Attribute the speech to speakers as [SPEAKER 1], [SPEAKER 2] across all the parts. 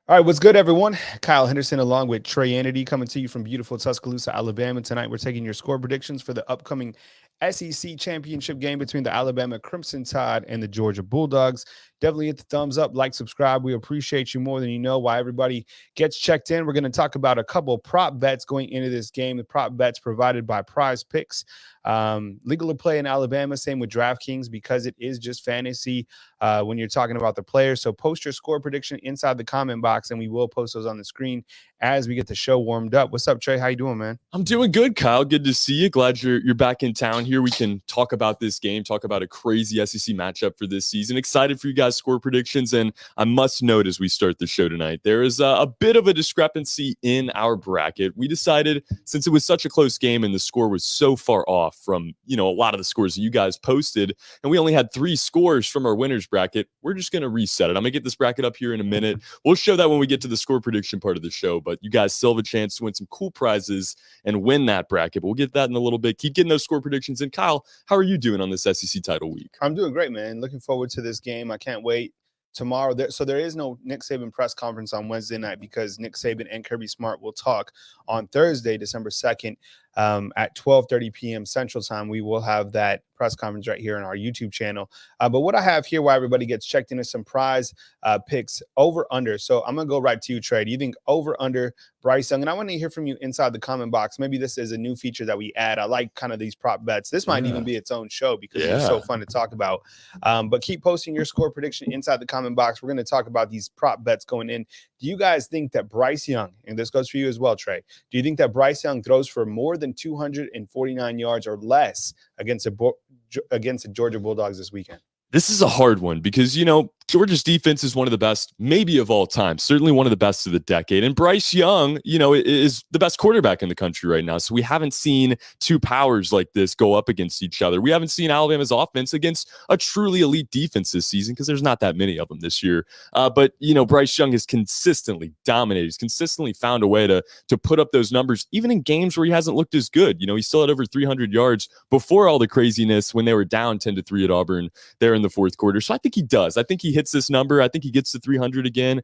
[SPEAKER 1] All right, what's good, everyone? Kyle Henderson along with Trey Anity coming to you from beautiful Tuscaloosa, Alabama. Tonight, we're taking your score predictions for the upcoming SEC championship game between the Alabama Crimson Tide and the Georgia Bulldogs. Definitely hit the thumbs up, like, subscribe. We appreciate you more than you know. Why everybody gets checked in. We're going to talk about a couple prop bets going into this game. The prop bets provided by Prize Picks. Legal to play in Alabama, same with DraftKings because it is just fantasy when you're talking about the players. So post your score prediction inside the comment box, and we will post those on the screen as we get the show warmed up. What's up, Trey? How you doing, man?
[SPEAKER 2] I'm doing good, Kyle. Good to see you. Glad you're back in town here. We can talk about this game, talk about a crazy SEC matchup for this season. Excited for you guys' score predictions. And I must note as we start the show tonight, there is a bit of a discrepancy in our bracket. We decided, since it was such a close game and the score was so far off from, a lot of the scores that you guys posted, and we only had 3 scores from our winners bracket, we're just going to reset it. I'm going to get this bracket up here in a minute. We'll show that when we get to the score prediction part of the show, but you guys still have a chance to win some cool prizes and win that bracket. But we'll get that in a little bit. Keep getting those score predictions. And Kyle, how are you doing on this SEC title week?
[SPEAKER 1] I'm doing great, man. Looking forward to this game. I can't wait. Tomorrow, so there is no Nick Saban press conference on Wednesday night because Nick Saban and Kirby Smart will talk on Thursday, December 2nd, at 12:30 p.m. Central Time. We will have that press conference right here on our YouTube channel. But what I have here, why everybody gets checked in, is some prize picks over under. So I'm gonna go right to you, Trey. Do you think over under Bryce Young? And I want to hear from you inside the comment box. Maybe this is a new feature that we add. I like kind of these prop bets. This might even be its own show because it's so fun to talk about. But keep posting your score prediction inside the comment box. We're going to talk about these prop bets going in. Do you guys think that Bryce Young, and this goes for you as well, Trey, do you think that Bryce Young throws for more than 249 yards or less against the Georgia Bulldogs this weekend?
[SPEAKER 2] This is a hard one because, Georgia's defense is one of the best, maybe of all time, certainly one of the best of the decade. And Bryce Young, is the best quarterback in the country right now. So we haven't seen two powers like this go up against each other. We haven't seen Alabama's offense against a truly elite defense this season because there's not that many of them this year. But Bryce Young has consistently dominated. He's consistently found a way to put up those numbers, even in games where he hasn't looked as good. He still had over 300 yards before all the craziness when they were down 10-3 at Auburn there in the fourth quarter. So I think he does. I think he hits this number. I think he gets to 300 again.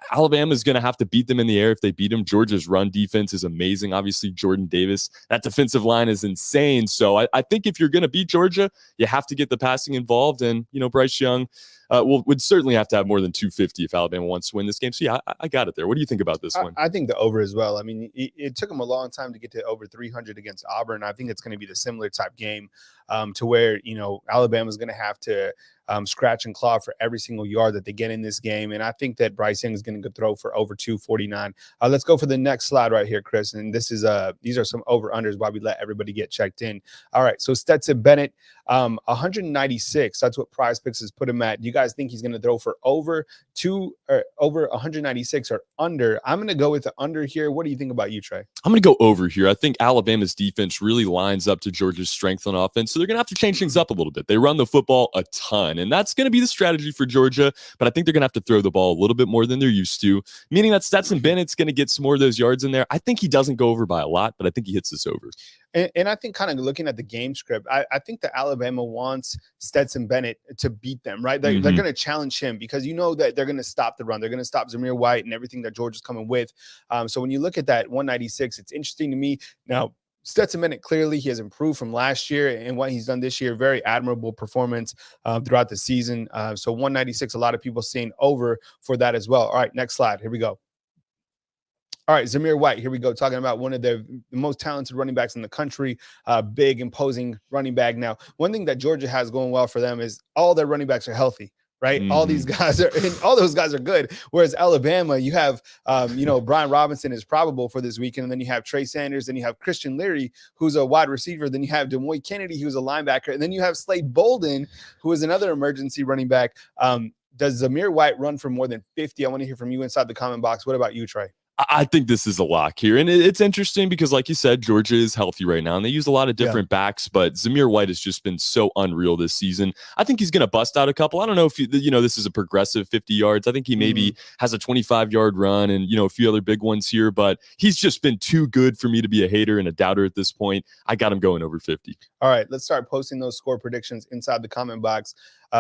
[SPEAKER 2] Alabama is going to have to beat them in the air if they beat them. Georgia's run defense is amazing. Obviously, Jordan Davis, that defensive line is insane. So I think if you're going to beat Georgia, you have to get the passing involved. And, Bryce Young would certainly have to have more than 250 if Alabama wants to win this game. So, yeah, I got it there. What do you think about this one?
[SPEAKER 1] I think the over as well. I mean, it took him a long time to get to over 300 against Auburn. I think it's going to be the similar type game to where, Alabama's going to have to scratch and claw for every single yard that they get in this game. And I think that Bryce Young is going to throw for over 249. Let's go for the next slide right here, Chris. And this is these are some over-unders while we let everybody get checked in. All right, so Stetson Bennett, 196. That's what Prize Picks has put him at. Do you guys think he's going to throw for over 196 or under? I'm going to go with the under here. What do you think about you, Trey?
[SPEAKER 2] I'm going to go over here. I think Alabama's defense really lines up to Georgia's strength on offense, so they're going to have to change things up a little bit. They run the football a ton, and that's going to be the strategy for Georgia, but I think they're going to have to throw the ball a little bit more than they're used to, meaning that Stetson Bennett's going to get some more of those yards in there. I think he doesn't go over by a lot, but I think he hits this over.
[SPEAKER 1] And I think kind of looking at the game script, I think that Alabama wants Stetson Bennett to beat them, right? They're going to challenge him because that they're going to stop the run. They're going to stop Zamir White and everything that Georgia's coming with. So when you look at that 196, it's interesting to me. Now, Stetson Bennett, clearly he has improved from last year and what he's done this year. Very admirable performance throughout the season. So 196, a lot of people seeing over for that as well. All right, next slide. Here we go. All right, Zamir White, here we go, talking about one of the most talented running backs in the country, big, imposing running back. Now, one thing that Georgia has going well for them is all their running backs are healthy, right? All these guys all those guys are good. Whereas Alabama, you have, Brian Robinson is probable for this weekend. And then you have Trey Sanders. Then you have Christian Leary, who's a wide receiver. Then you have DeMoy Kennedy, who's a linebacker. And then you have Slade Bolden, who is another emergency running back. Does Zamir White run for more than 50? I want to hear from you inside the comment box. What about you, Trey?
[SPEAKER 2] I think this is a lock here. And it's interesting because, like you said, Georgia is healthy right now, and they use a lot of different backs, but Zamir White has just been so unreal this season. I think he's going to bust out a couple. I don't know if, this is a progressive 50 yards. I think he maybe has a 25-yard run and, a few other big ones here, but he's just been too good for me to be a hater and a doubter at this point. I got him going over 50.
[SPEAKER 1] All right, let's start posting those score predictions inside the comment box.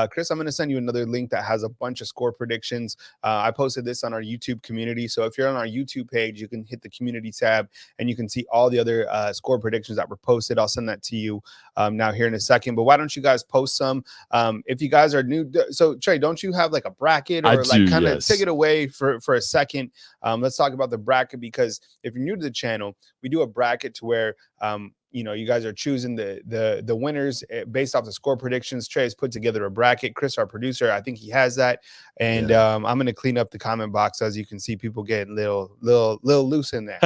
[SPEAKER 1] Chris, I'm going to send you another link that has a bunch of score predictions. I posted this on our YouTube community. So if you're on our YouTube page, you can hit the community tab and you can see all the other score predictions that were posted. I'll send that to you now here in a second. But why don't you guys post some? If you guys are new, so Trey, don't you have like a bracket or like kind of take it away for a second? Let's talk about the bracket, because if you're new to the channel, we do a bracket to where you guys are choosing the winners based off the score predictions. Trey has put together a bracket. Chris, our producer, I think he has that. And I'm going to clean up the comment box. As you can see, people getting little loose in there.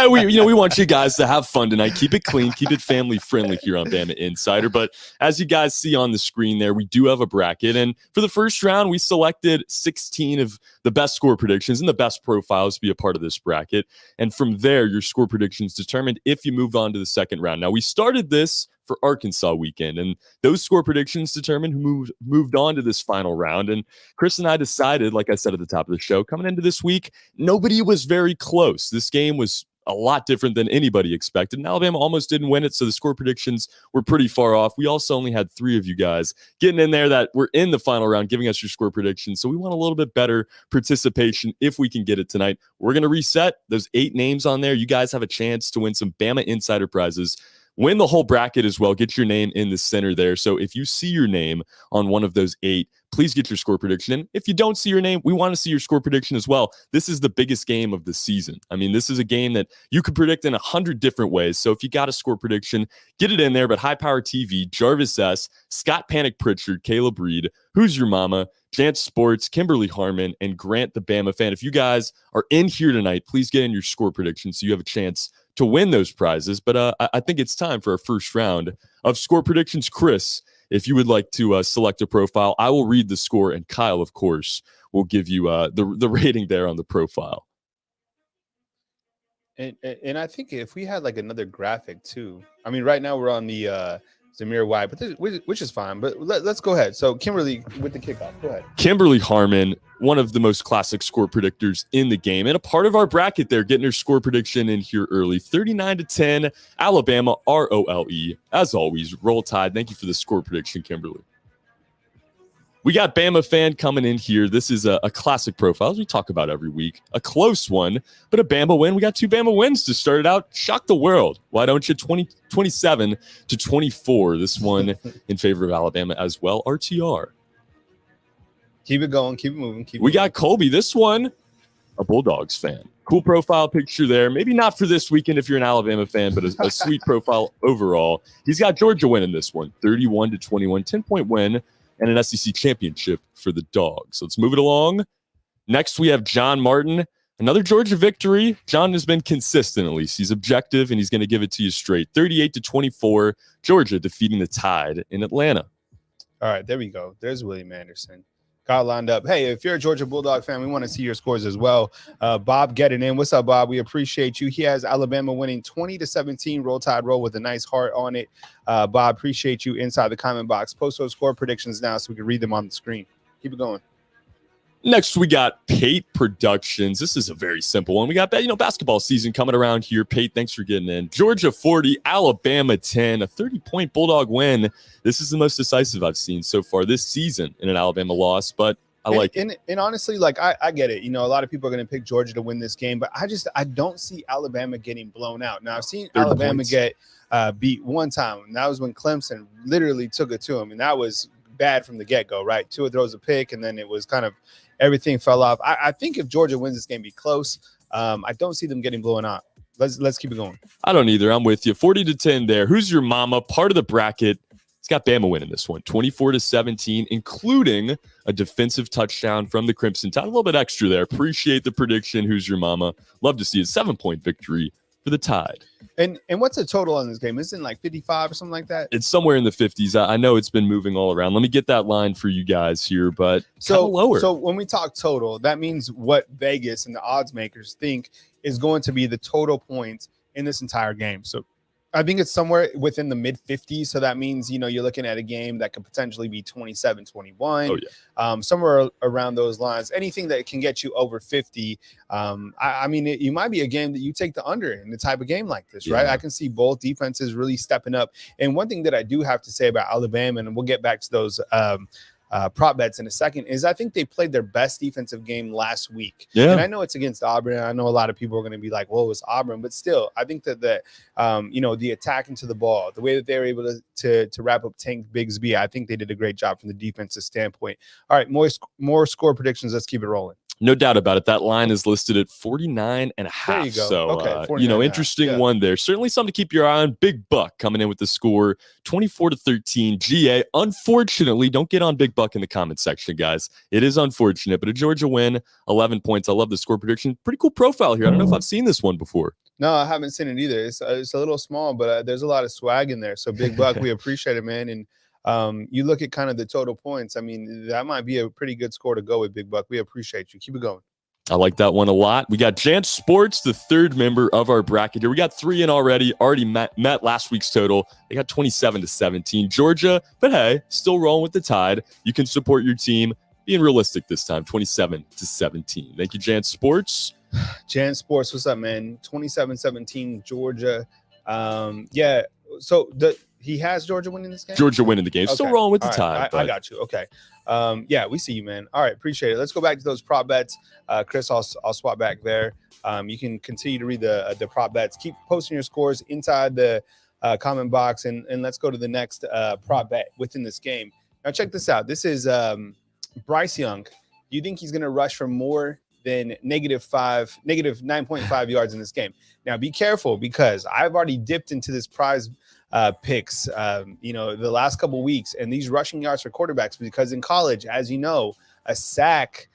[SPEAKER 2] We want you guys to have fun tonight. Keep it clean, keep it family friendly here on Bama Insider. But as you guys see on the screen there, we do have a bracket. And for the first round, we selected 16 of the best score predictions and the best profiles to be a part of this bracket. And from there, your score predictions determined if you moved on to the second round. Now, we started this for Arkansas weekend, and those score predictions determined who moved on to this final round. And Chris and I decided, like I said at the top of the show, coming into this week, nobody was very close. This game was a lot different than anybody expected, and Alabama almost didn't win it, so the score predictions were pretty far off. We also only had 3 of you guys getting in there that were in the final round giving us your score predictions, so we want a little bit better participation if we can get it tonight. We're going to reset those 8 names on there. You guys have a chance to win some Bama Insider prizes. Win the whole bracket as well. Get your name in the center there. So if you see your name on one of those 8, please get your score prediction. And if you don't see your name, we want to see your score prediction as well. This is the biggest game of the season. I mean, this is a game that you could predict in 100 different ways. So if you got a score prediction, get it in there. But High Power TV, Jarvis S., Scott Panic Pritchard, Caleb Reed, Who's Your Mama, Jance Sports, Kimberly Harmon, and Grant the Bama Fan. If you guys are in here tonight, please get in your score prediction so you have a chance to win those prizes. But I think it's time for our first round of score predictions. Chris, if you would like to select a profile, I will read the score, and Kyle, of course, will give you the rating there on the profile.
[SPEAKER 1] And I think if we had like another graphic too, I mean, right now we're on the Zamir White, but which is fine. But let's go ahead. So Kimberly with the kickoff. Go ahead.
[SPEAKER 2] Kimberly Harmon, one of the most classic score predictors in the game, and a part of our bracket there, getting her score prediction in here early. 39-10, Alabama, ROLE. As always, Roll Tide. Thank you for the score prediction, Kimberly. We got Bama Fan coming in here. This is a classic profile, as we talk about every week. A close one, but a Bama win. We got 2 Bama wins to start it out. Shock the world. Why don't you? 27-24. This one in favor of Alabama as well. RTR.
[SPEAKER 1] Keep it going. Keep it moving.
[SPEAKER 2] We got Colby. This one, a Bulldogs fan. Cool profile picture there. Maybe not for this weekend if you're an Alabama fan, but a sweet profile overall. He's got Georgia winning this one, 31-21, 10-point win, and an SEC championship for the Dogs. So let's move it along. Next, we have John Martin. Another Georgia victory. John has been consistent, at least. He's objective, and he's going to give it to you straight. 38-24, Georgia defeating the Tide in Atlanta.
[SPEAKER 1] All right, there we go. There's William Anderson. Got lined up. Hey, if you're a Georgia Bulldog fan, we want to see your scores as well. Bob getting in. What's up, Bob? We appreciate you. He has Alabama winning 20-17. Roll Tide roll with a nice heart on it. Bob, appreciate you inside the comment box. Post those score predictions now so we can read them on the screen. Keep it going.
[SPEAKER 2] Next, we got Pate Productions. This is a very simple one. We got basketball season coming around here. Pate, thanks for getting in. Georgia 40, Alabama 10, a 30-point Bulldog win. This is the most decisive I've seen so far this season in an Alabama loss, but I like it.
[SPEAKER 1] And honestly, like I get it. A lot of people are going to pick Georgia to win this game, but I don't see Alabama getting blown out. Now, I've seen Alabama get beat one time, and that was when Clemson literally took it to them, and that was bad from the get-go, right? Tua throws a pick, and then it was kind of everything fell off. I think if Georgia wins this game, be close. I don't see them getting blown out. Let's keep it going.
[SPEAKER 2] I don't either. I'm with you. 40-10 there. Who's Your Mama? Part of the bracket. It's got Bama winning this one, 24-17, including a defensive touchdown from the Crimson Tide. A little bit extra there. Appreciate the prediction. Who's Your Mama? Love to see a 7-point victory for the Tide.
[SPEAKER 1] And what's the total on this game? Isn't it like 55 or something like that?
[SPEAKER 2] It's somewhere in the 50s. I know it's been moving all around. Let me get that line for you guys here, but so lower.
[SPEAKER 1] So when we talk total, that means what Vegas and the odds makers think is going to be the total points in this entire game. So I think it's somewhere within the mid 50s. So that means, you're looking at a game that could potentially be 27-21.
[SPEAKER 2] Oh, yeah.
[SPEAKER 1] Somewhere around those lines. Anything that can get you over 50. I mean, you might be a game that you take the under in the type of game like this, right? I can see both defenses really stepping up. And one thing that I do have to say about Alabama, and we'll get back to those prop bets in a second, is I think they played their best defensive game last week.
[SPEAKER 2] Yeah.
[SPEAKER 1] And I know it's against Auburn. I know a lot of people are going to be like, well, it was Auburn, but still, I think that the attack into the ball, the way that they were able to wrap up Tank Bigsby, I think they did a great job from the defensive standpoint. All right, more score predictions. Let's keep it rolling.
[SPEAKER 2] No doubt about it. That line is listed at 49.5.
[SPEAKER 1] There you go.
[SPEAKER 2] So,
[SPEAKER 1] okay,
[SPEAKER 2] interesting one there. Certainly something to keep your eye on. Big Buck coming in with the score 24-13. GA. Unfortunately, don't get on Big Buck in the comment section, guys. It is unfortunate, but a Georgia win, 11 points. I love the score prediction. Pretty cool profile here. I don't know if I've seen this one before.
[SPEAKER 1] No, I haven't seen it either. It's a little small, but there's a lot of swag in there. So Big Buck, we appreciate it, man. And you look at kind of the total points. I mean, that might be a pretty good score to go with, Big Buck. We appreciate you. Keep it going.
[SPEAKER 2] I like that one a lot. We got Jant Sports, the third member of our bracket here. We got 3 in already met last week's total. They got 27-17. Georgia, but hey, still rolling with the tide. You can support your team. Being realistic this time, 27-17. Thank you, Jant Sports.
[SPEAKER 1] Jant Sports, what's up, man? 27-17, Georgia. Yeah, so he has Georgia winning this game?
[SPEAKER 2] Georgia winning the game.
[SPEAKER 1] Okay.
[SPEAKER 2] Still rolling with the
[SPEAKER 1] right.
[SPEAKER 2] tide.
[SPEAKER 1] I got you. Okay. Yeah, we see you, man. All right, appreciate it. Let's go back to those prop bets. Chris, I'll swap back there. You can continue to read the prop bets. Keep posting your scores inside the comment box, and let's go to the next prop bet within this game. Now, check this out. This is Bryce Young. Do you think he's going to rush for more than negative 9.5 yards in this game? Now, be careful, because I've already dipped into this prize picks, the last couple weeks, and these rushing yards for quarterbacks, because in college, as you know, a sack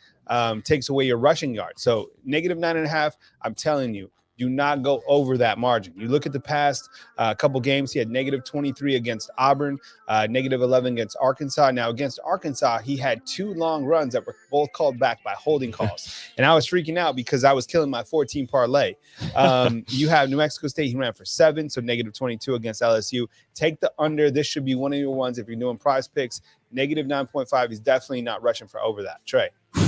[SPEAKER 1] takes away your rushing yards. So negative 9.5, I'm telling you, do not go over that margin. You look at the past couple games, he had negative 23 against Auburn, negative 11 against Arkansas. Now, against Arkansas, he had 2 long runs that were both called back by holding calls. And I was freaking out because I was killing my 14 parlay. You have New Mexico State, he ran for 7, so negative 22 against LSU. Take the under. This should be one of your ones if you're doing prize picks. Negative 9.5, he's definitely not rushing for over that. Trey.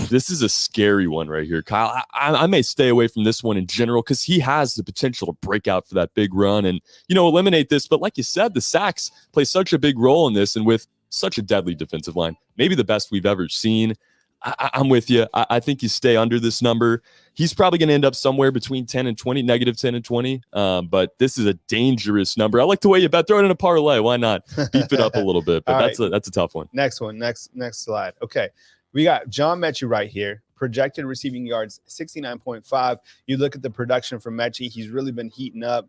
[SPEAKER 2] This is a scary one right here, Kyle. I may stay away from this one in general, because he has the potential to break out for that big run and, eliminate this. But like you said, the sacks play such a big role in this, and with such a deadly defensive line, maybe the best we've ever seen. I'm with you. I think you stay under this number. He's probably going to end up somewhere between 10 and 20, negative 10 and 20. But this is a dangerous number. I like the way you bet. Throw it in a parlay. Why not? Beef it up a little bit. But that's a tough one.
[SPEAKER 1] Next one. Next slide. Okay. We got John Mechie right here. Projected receiving yards, 69.5. You look at the production from Mechie. He's really been heating up.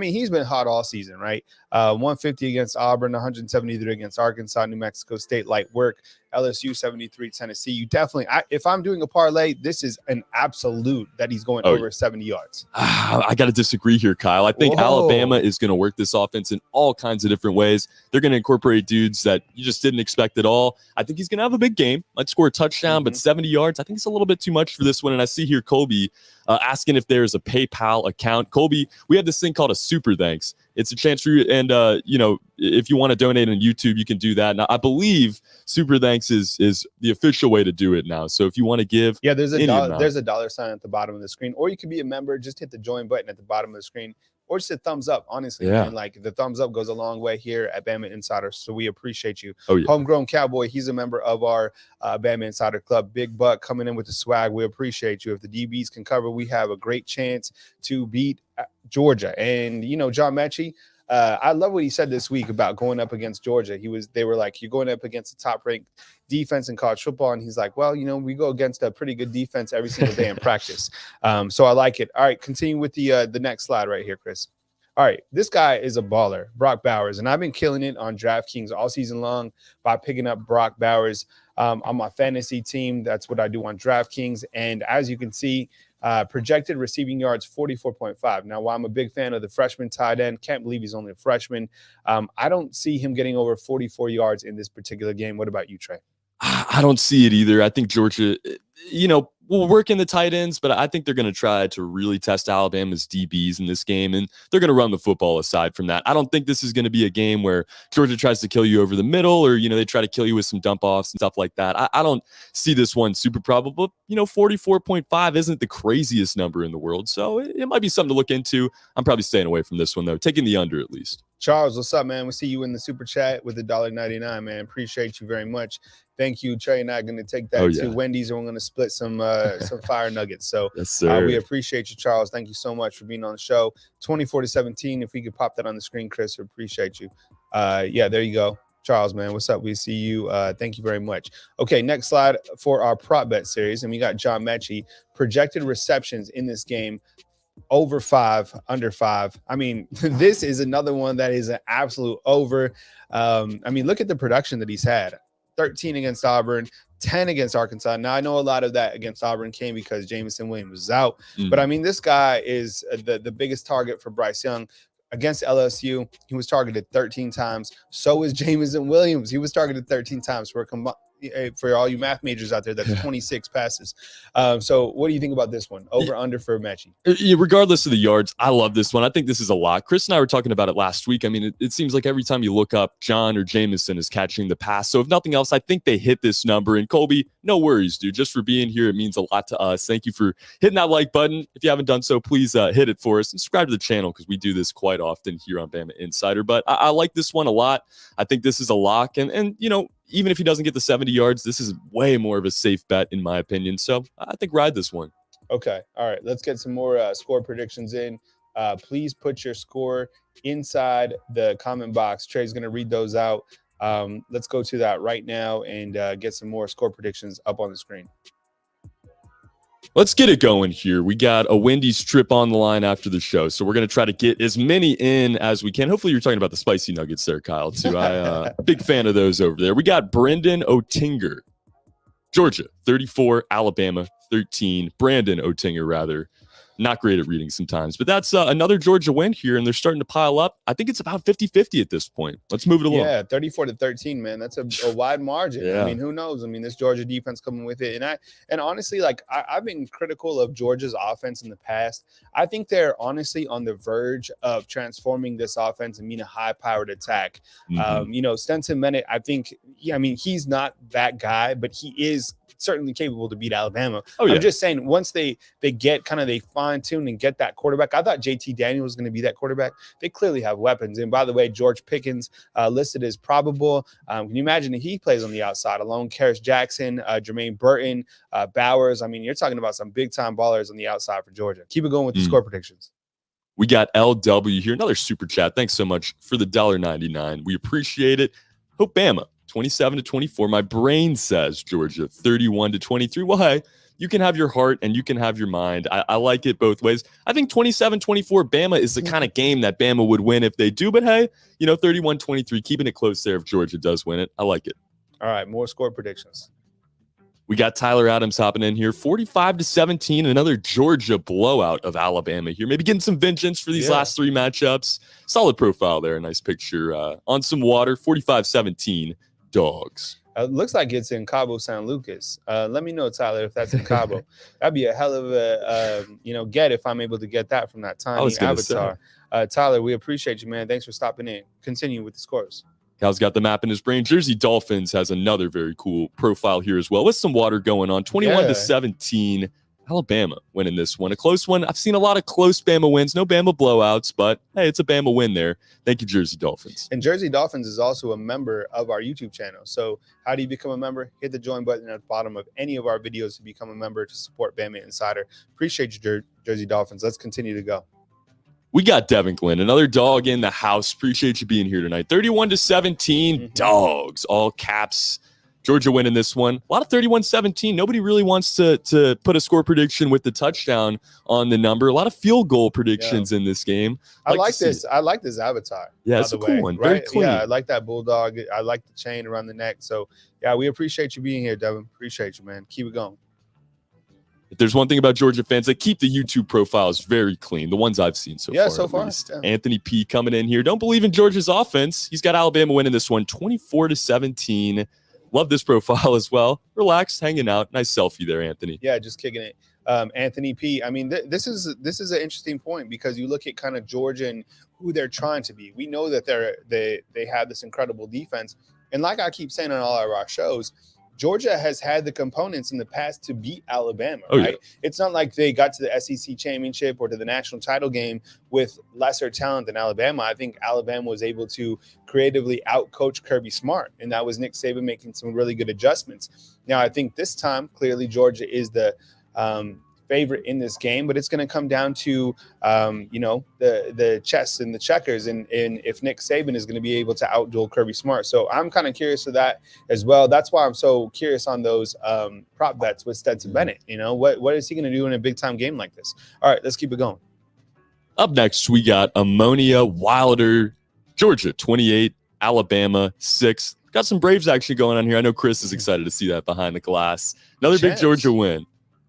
[SPEAKER 1] He's been hot all season, right? 150 against Auburn, 173 against Arkansas, New Mexico State, light work. LSU 73, Tennessee. You definitely, if I'm doing a parlay, this is an absolute that he's going over 70 yards.
[SPEAKER 2] I got to disagree here, Kyle. I think Alabama is going to work this offense in all kinds of different ways. They're going to incorporate dudes that you just didn't expect at all. I think he's going to have a big game. Might score a touchdown, but 70 yards, I think it's a little bit too much for this one. And I see here Colby asking if there's a PayPal account. Colby, we have this thing called a super thanks. It's a chance for you, and if you want to donate on YouTube, you can do that. Now, I believe Super Thanks is the official way to do it now. So if you want to give,
[SPEAKER 1] there's a dollar sign at the bottom of the screen, or you could be a member. Just hit the join button at the bottom of the screen, or just a thumbs up. Honestly, man, like the thumbs up goes a long way here at Bama Insider. So we appreciate you. Homegrown Cowboy, he's a member of our Bama Insider Club. Big Buck coming in with the swag. We appreciate you. If the DBs can cover, we have a great chance to beat Georgia. And John Mechie, I love what he said this week about going up against Georgia. They were like, you're going up against the top ranked defense in college football, and he's like, well, we go against a pretty good defense every single day in practice. So I like it. All right, continue with the next slide right here, Chris. All right, this guy is a baller, Brock Bowers, and I've been killing it on DraftKings all season long by picking up Brock Bowers on my fantasy team. That's what I do on DraftKings, and as you can see, projected receiving yards 44.5. Now, while I'm a big fan of the freshman tight end, can't believe he's only a freshman. I don't see him getting over 44 yards in this particular game. What about you, Trey?
[SPEAKER 2] I don't see it either. I think Georgia, will work in the tight ends, but I think they're going to try to really test Alabama's DBs in this game, and they're going to run the football aside from that. I don't think this is going to be a game where Georgia tries to kill you over the middle, or, they try to kill you with some dump offs and stuff like that. I don't see this one super probable. 44.5 isn't the craziest number in the world, so it might be something to look into. I'm probably staying away from this one, though, taking the under at least.
[SPEAKER 1] Charles, what's up, man? We'll see you in the super chat with the $1.99, man. Appreciate you very much. Thank you. Trey and I are going to take that to Wendy's, and we're going to split some fire nuggets. So
[SPEAKER 2] yes, sir.
[SPEAKER 1] We appreciate you, Charles. Thank you so much for being on the show. 24-17. If we could pop that on the screen, Chris, we appreciate you. Yeah, there you go. Charles, man, what's up? We see you. Thank you very much. Okay, next slide for our prop bet series. And we got John Mechie. Projected receptions in this game. Over 5, under 5. I mean, this is another one that is an absolute over. I mean, look at the production that he's had. 13 against Auburn, 10 against Arkansas. Now, I know a lot of that against Auburn came because Jamison Williams was out. But, I mean, this guy is the biggest target for Bryce Young. Against LSU, he was targeted 13 times. So is Jamison Williams. He was targeted 13 times for all you math majors out there. That's 26 passes. So what do you think about this one? Over, under for Mechie?
[SPEAKER 2] Regardless of the yards, I love this one. I think this is a lot. Chris and I were talking about it last week. I mean, it seems like every time you look up, John or Jamison is catching the pass. So if nothing else, I think they hit this number. And Colby, no worries, dude. Just for being here, it means a lot to us. Thank you for hitting that like button. If you haven't done so, please hit it for us and subscribe to the channel because we do this quite often here on Bama Insider. But I like this one a lot. I think this is a lock. And even if he doesn't get the 70 yards, this is way more of a safe bet, in my opinion. So I think ride this one.
[SPEAKER 1] Okay. All right. Let's get some more score predictions in. Please put your score inside the comment box. Trey's going to read those out. Let's go to that right now and get some more score predictions up on the screen.
[SPEAKER 2] Let's get it going here. We got a Wendy's trip on the line after the show, so we're going to try to get as many in as we can. Hopefully you're talking about the spicy nuggets there, Kyle, too. I'm big fan of those over there. We got Brendan Otinger, Georgia, 34, Alabama, 13. Brandon Otinger, rather. Not great at reading sometimes, but that's another Georgia win here, and they're starting to pile up. I think it's about 50-50 at this point. Let's move it along.
[SPEAKER 1] Yeah, 34-13, man. That's a wide margin. Yeah. I mean, who knows? I mean, this Georgia defense coming with it. And honestly, like I've been critical of Georgia's offense in the past. I think they're honestly on the verge of transforming this offense and being a high-powered attack. Stetson Bennett, I think, he's not that guy, but he is certainly capable to beat Alabama. I'm just saying, once they get they fine-tune and get that quarterback. I thought JT Daniels was going to be that quarterback. They clearly have weapons. And by the way, George Pickens listed as probable. Can you imagine if he plays on the outside alone? Karis Jackson, Jermaine Burton, Bowers. I mean, you're talking about some big-time ballers on the outside for Georgia. Keep it going with the score predictions.
[SPEAKER 2] We got LW here. Another super chat. Thanks so much for the $1.99. We appreciate it. Hope Bama 27-24. My brain says Georgia 31-23. Well, hey, you can have your heart and you can have your mind. I like it both ways. I think 27-24 Bama is the kind of game that Bama would win if they do. But hey, 31-23, keeping it close there if Georgia does win it. I like it.
[SPEAKER 1] All right, more score predictions.
[SPEAKER 2] We got Tyler Adams hopping in here. 45-17, another Georgia blowout of Alabama here. Maybe getting some vengeance for these last three matchups. Solid profile there. Nice picture on some water. 45-17 Dogs.
[SPEAKER 1] It looks like it's in Cabo San Lucas. Let me know, Tyler, if that's in Cabo. That'd be a hell of a, get if I'm able to get that from that tiny avatar. Tyler, we appreciate you, man. Thanks for stopping in. Continue with the scores.
[SPEAKER 2] Cal's got the map in his brain. Jersey Dolphins has another very cool profile here as well with some water going on. 21-17. Alabama winning this one. A close one. I've seen a lot of close Bama wins. No Bama blowouts, but hey, it's a Bama win there. Thank you, Jersey Dolphins.
[SPEAKER 1] And Jersey Dolphins is also a member of our YouTube channel. So how do you become a member? Hit the join button at the bottom of any of our videos to become a member to support Bama Insider. Appreciate you, Jersey Dolphins. Let's continue to go.
[SPEAKER 2] We got Devin Glenn, another dog in the house. Appreciate you being here tonight. 31-17 Dogs, all caps. Georgia winning this one. A lot of 31-17. Nobody really wants to put a score prediction with the touchdown on the number. A lot of field goal predictions in this game.
[SPEAKER 1] I like this. I like this avatar.
[SPEAKER 2] Yeah, it's a cool one. Very clean.
[SPEAKER 1] Yeah, I like that bulldog. I like the chain around the neck. So, yeah, we appreciate you being here, Devin. Appreciate you, man. Keep it going.
[SPEAKER 2] If there's one thing about Georgia fans, they keep the YouTube profiles very clean. The ones I've seen so far. Yeah. Anthony P. coming in here. Don't believe in Georgia's offense. He's got Alabama winning this one 24-17. Love this profile as well. Relaxed, hanging out. Nice selfie there, Anthony.
[SPEAKER 1] Yeah, just kicking it. Anthony P. I mean, this is an interesting point because you look at kind of Georgia and who they're trying to be. We know that they have this incredible defense, and like I keep saying on all of our shows, Georgia has had the components in the past to beat Alabama, right? Yeah. It's not like they got to the SEC championship or to the national title game with lesser talent than Alabama. I think Alabama was able to creatively outcoach Kirby Smart, and that was Nick Saban making some really good adjustments. Now, I think this time, clearly, Georgia is the favorite in this game, but it's going to come down to the chess and the checkers, and if Nick Saban is going to be able to outduel Kirby Smart. So I'm kind of curious of that as well. That's why I'm so curious on those prop bets with Stetson Bennett. What is he going to do in a big time game like this? All right, let's keep it going.
[SPEAKER 2] Up next, we got Ammonia Wilder, Georgia 28, Alabama 6. Got some Braves action going on here. I know Chris is excited to see that behind the glass. Another big Georgia win.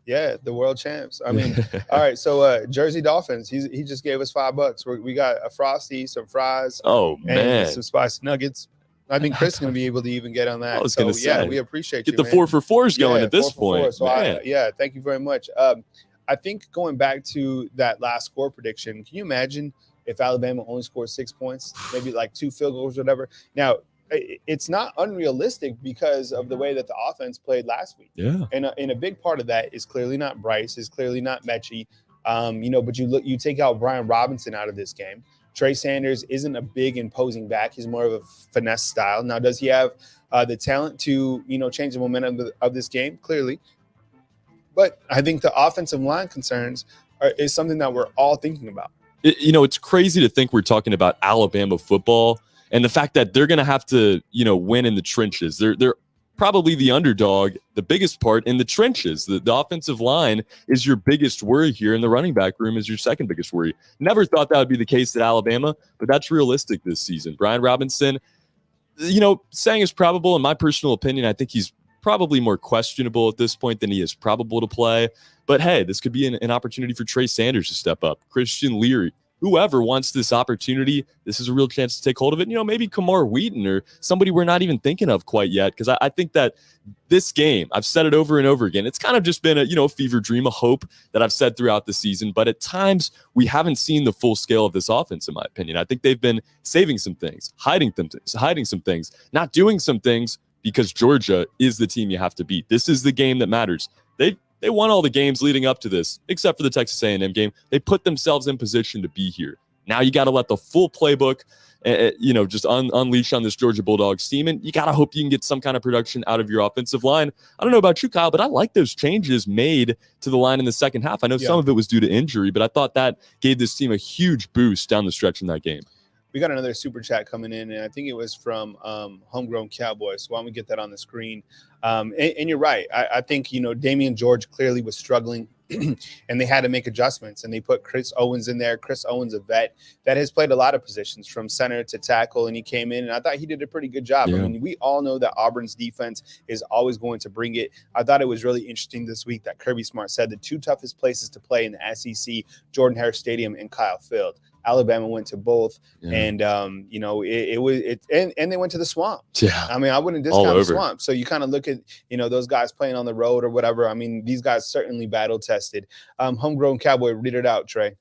[SPEAKER 1] Yeah, the world champs. I mean, all right. So Jersey Dolphins, he just gave us $5. We got a Frosty, some fries.
[SPEAKER 2] Oh, man.
[SPEAKER 1] And some spicy nuggets. I think Chris is going to be able to even get on that.
[SPEAKER 2] I was going to say.
[SPEAKER 1] Yeah, we appreciate you,
[SPEAKER 2] Get the 4 for 4s going at this point.
[SPEAKER 1] So thank you very much. I think going back to that last score prediction, can you imagine if Alabama only scored 6 points, maybe like 2 field goals or whatever? Now, it's not unrealistic because of the way that the offense played last week.
[SPEAKER 2] Yeah.
[SPEAKER 1] And a big part of that is clearly not Bryce, is clearly not Mechie. But you take out Brian Robinson out of this game. Trey Sanders isn't a big imposing back. He's more of a finesse style. Now, does he have the talent to, change the momentum of this game? Clearly. But I think the offensive line concerns is something that we're all thinking about.
[SPEAKER 2] It's crazy to think we're talking about Alabama football and the fact that they're going to have to, win in the trenches. They're probably the underdog, the biggest part in the trenches. The offensive line is your biggest worry here, and the running back room is your second biggest worry. Never thought that would be the case at Alabama, but that's realistic this season. Brian Robinson, saying is probable. In my personal opinion, I think he's probably more questionable at this point than he is probable to play. But hey, this could be an opportunity for Trey Sanders to step up. Christian Leary. Whoever wants this opportunity, this is a real chance to take hold of it. Maybe Kamar Wheaton or somebody we're not even thinking of quite yet. Because I think that this game, I've said it over and over again, it's kind of just been a fever dream, a hope that I've said throughout the season. But at times, we haven't seen the full scale of this offense, in my opinion. I think they've been saving some things, hiding some things, not doing some things because Georgia is the team you have to beat. This is the game that matters. They won all the games leading up to this, except for the Texas A&M game. They put themselves in position to be here. Now you got to let the full playbook, just unleash on this Georgia Bulldogs team, and you got to hope you can get some kind of production out of your offensive line. I don't know about you, Kyle, but I like those changes made to the line in the second half. I know some of it was due to injury, but I thought that gave this team a huge boost down the stretch in that game.
[SPEAKER 1] We got another super chat coming in, and I think it was from Homegrown Cowboys. So why don't we get that on the screen? And you're right. I think, Damian George clearly was struggling, and they had to make adjustments, and they put Chris Owens in there. Chris Owens, a vet that has played a lot of positions from center to tackle, and he came in, and I thought he did a pretty good job. Yeah. I mean, we all know that Auburn's defense is always going to bring it. I thought it was really interesting this week that Kirby Smart said the 2 toughest places to play in the SEC, Jordan-Hare Stadium and Kyle Field. Alabama went to both, and it was and they went to the Swamp.
[SPEAKER 2] Yeah,
[SPEAKER 1] I mean, I wouldn't discount the Swamp. So you kind of look at those guys playing on the road or whatever. I mean, these guys certainly battle tested. Homegrown Cowboy, read it out, Trey.